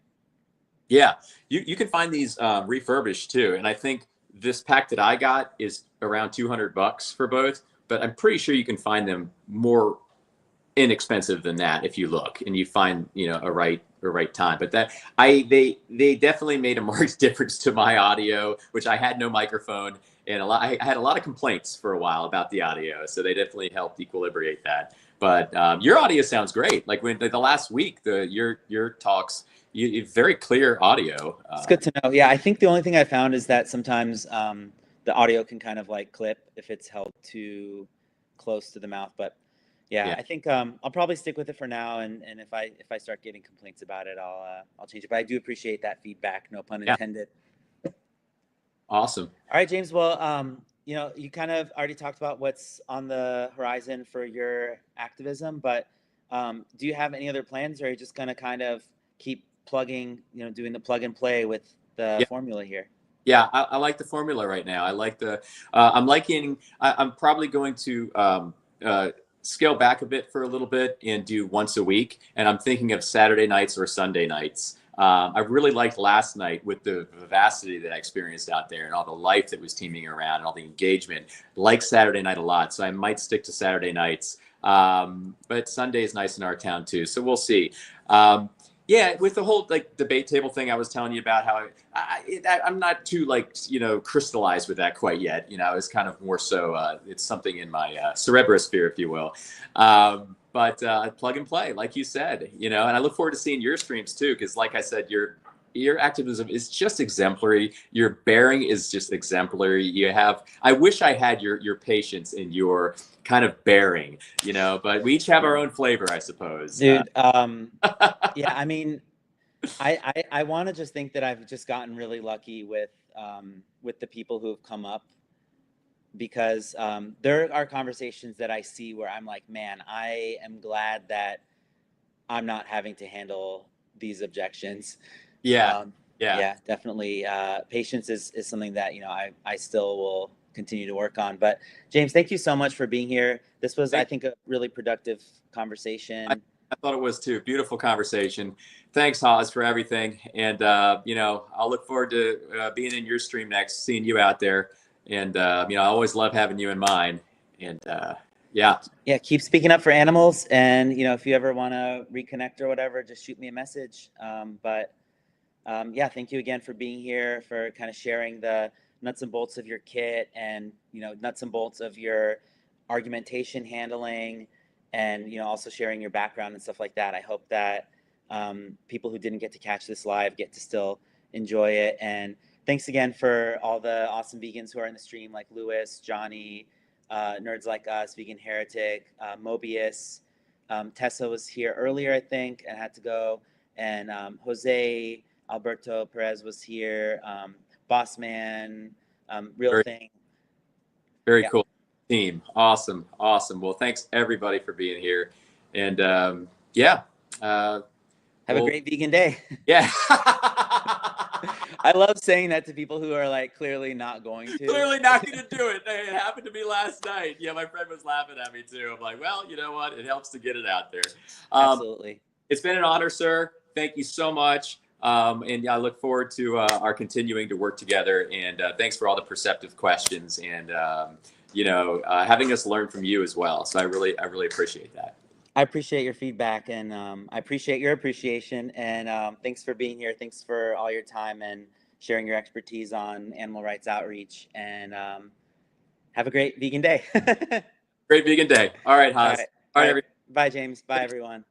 Yeah, you can find these refurbished too, and I think this pack that I got is around $200 for both. But I'm pretty sure you can find them more inexpensive than that if you look and you find a right time. But they definitely made a marked difference to my audio, which I had no microphone, and I had a lot of complaints for a while about the audio, so they definitely helped equilibrate that. But your audio sounds great. Like when the last week, your talks. You very clear audio. It's good to know. Yeah, I think the only thing I found is that sometimes the audio can kind of like clip if it's held too close to the mouth. But yeah. I think I'll probably stick with it for now. And if I start getting complaints about it, I'll change it. But I do appreciate that feedback. No pun intended. Awesome. All right, James. Well, you know, you kind of already talked about what's on the horizon for your activism, but do you have any other plans, or are you just going to kind of keep plugging, you know, doing the plug and play with the Yeah. formula here? Yeah, I like the formula right now. I like the. I'm probably going to scale back a bit for a little bit and do once a week. And I'm thinking of Saturday nights or Sunday nights. I really liked last night with the vivacity that I experienced out there and all the life that was teaming around and all the engagement. Like Saturday night a lot, so I might stick to Saturday nights. But Sunday is nice in our town too, so we'll see. Yeah, with the whole like debate table thing I was telling you about, how I'm not too like, you know, crystallized with that quite yet. You know, it's kind of more so it's something in my cerebrosphere, if you will. But plug and play, like you said, you know, and I look forward to seeing your streams too, because like I said, your activism is just exemplary. Your bearing is just exemplary. You have, I wish I had your patience and your kind of bearing, you know, but we each have our own flavor, I suppose. Dude, yeah, I mean, I want to just think that I've just gotten really lucky with the people who have come up, because there are conversations that I see where I'm like, man, I am glad that I'm not having to handle these objections. Yeah, yeah. Yeah, definitely. Patience is something that, you know, I still will continue to work on. But James, thank you so much for being here. This was, I think, a really productive conversation. I thought it was too. Beautiful conversation. Thanks, Haas, for everything. And, you know, I'll look forward to being in your stream next, seeing you out there. And, you know, I always love having you in mind. And, yeah. Yeah, keep speaking up for animals. And, you know, if you ever want to reconnect or whatever, just shoot me a message. Yeah, thank you again for being here, for kind of sharing the nuts and bolts of your kit and, you know, nuts and bolts of your argumentation handling, and, you know, also sharing your background and stuff like that. I hope that people who didn't get to catch this live get to still enjoy it. And thanks again for all the awesome vegans who are in the stream, like Lewis, Johnny, Nerds Like Us, Vegan Heretic, Mobius. Tessa was here earlier, I think, and had to go. And Jose Alberto Perez was here. Boss Man, Real Thing. Very cool team. Awesome. Awesome. Well, thanks everybody for being here. And yeah. Have a great vegan day. Yeah. I love saying that to people who are like clearly not going to. Clearly not going to do it. It happened to me last night. Yeah, my friend was laughing at me too. I'm like, well, you know what? It helps to get it out there. Absolutely. It's been an honor, sir. Thank you so much. And I look forward to our continuing to work together. And thanks for all the perceptive questions and, you know, having us learn from you as well. So I really appreciate that. I appreciate your feedback, and I appreciate your appreciation. And thanks for being here. Thanks for all your time and sharing your expertise on animal rights outreach. And have a great vegan day. Great vegan day. All right, Haas. All right. Bye, James. Bye, everyone.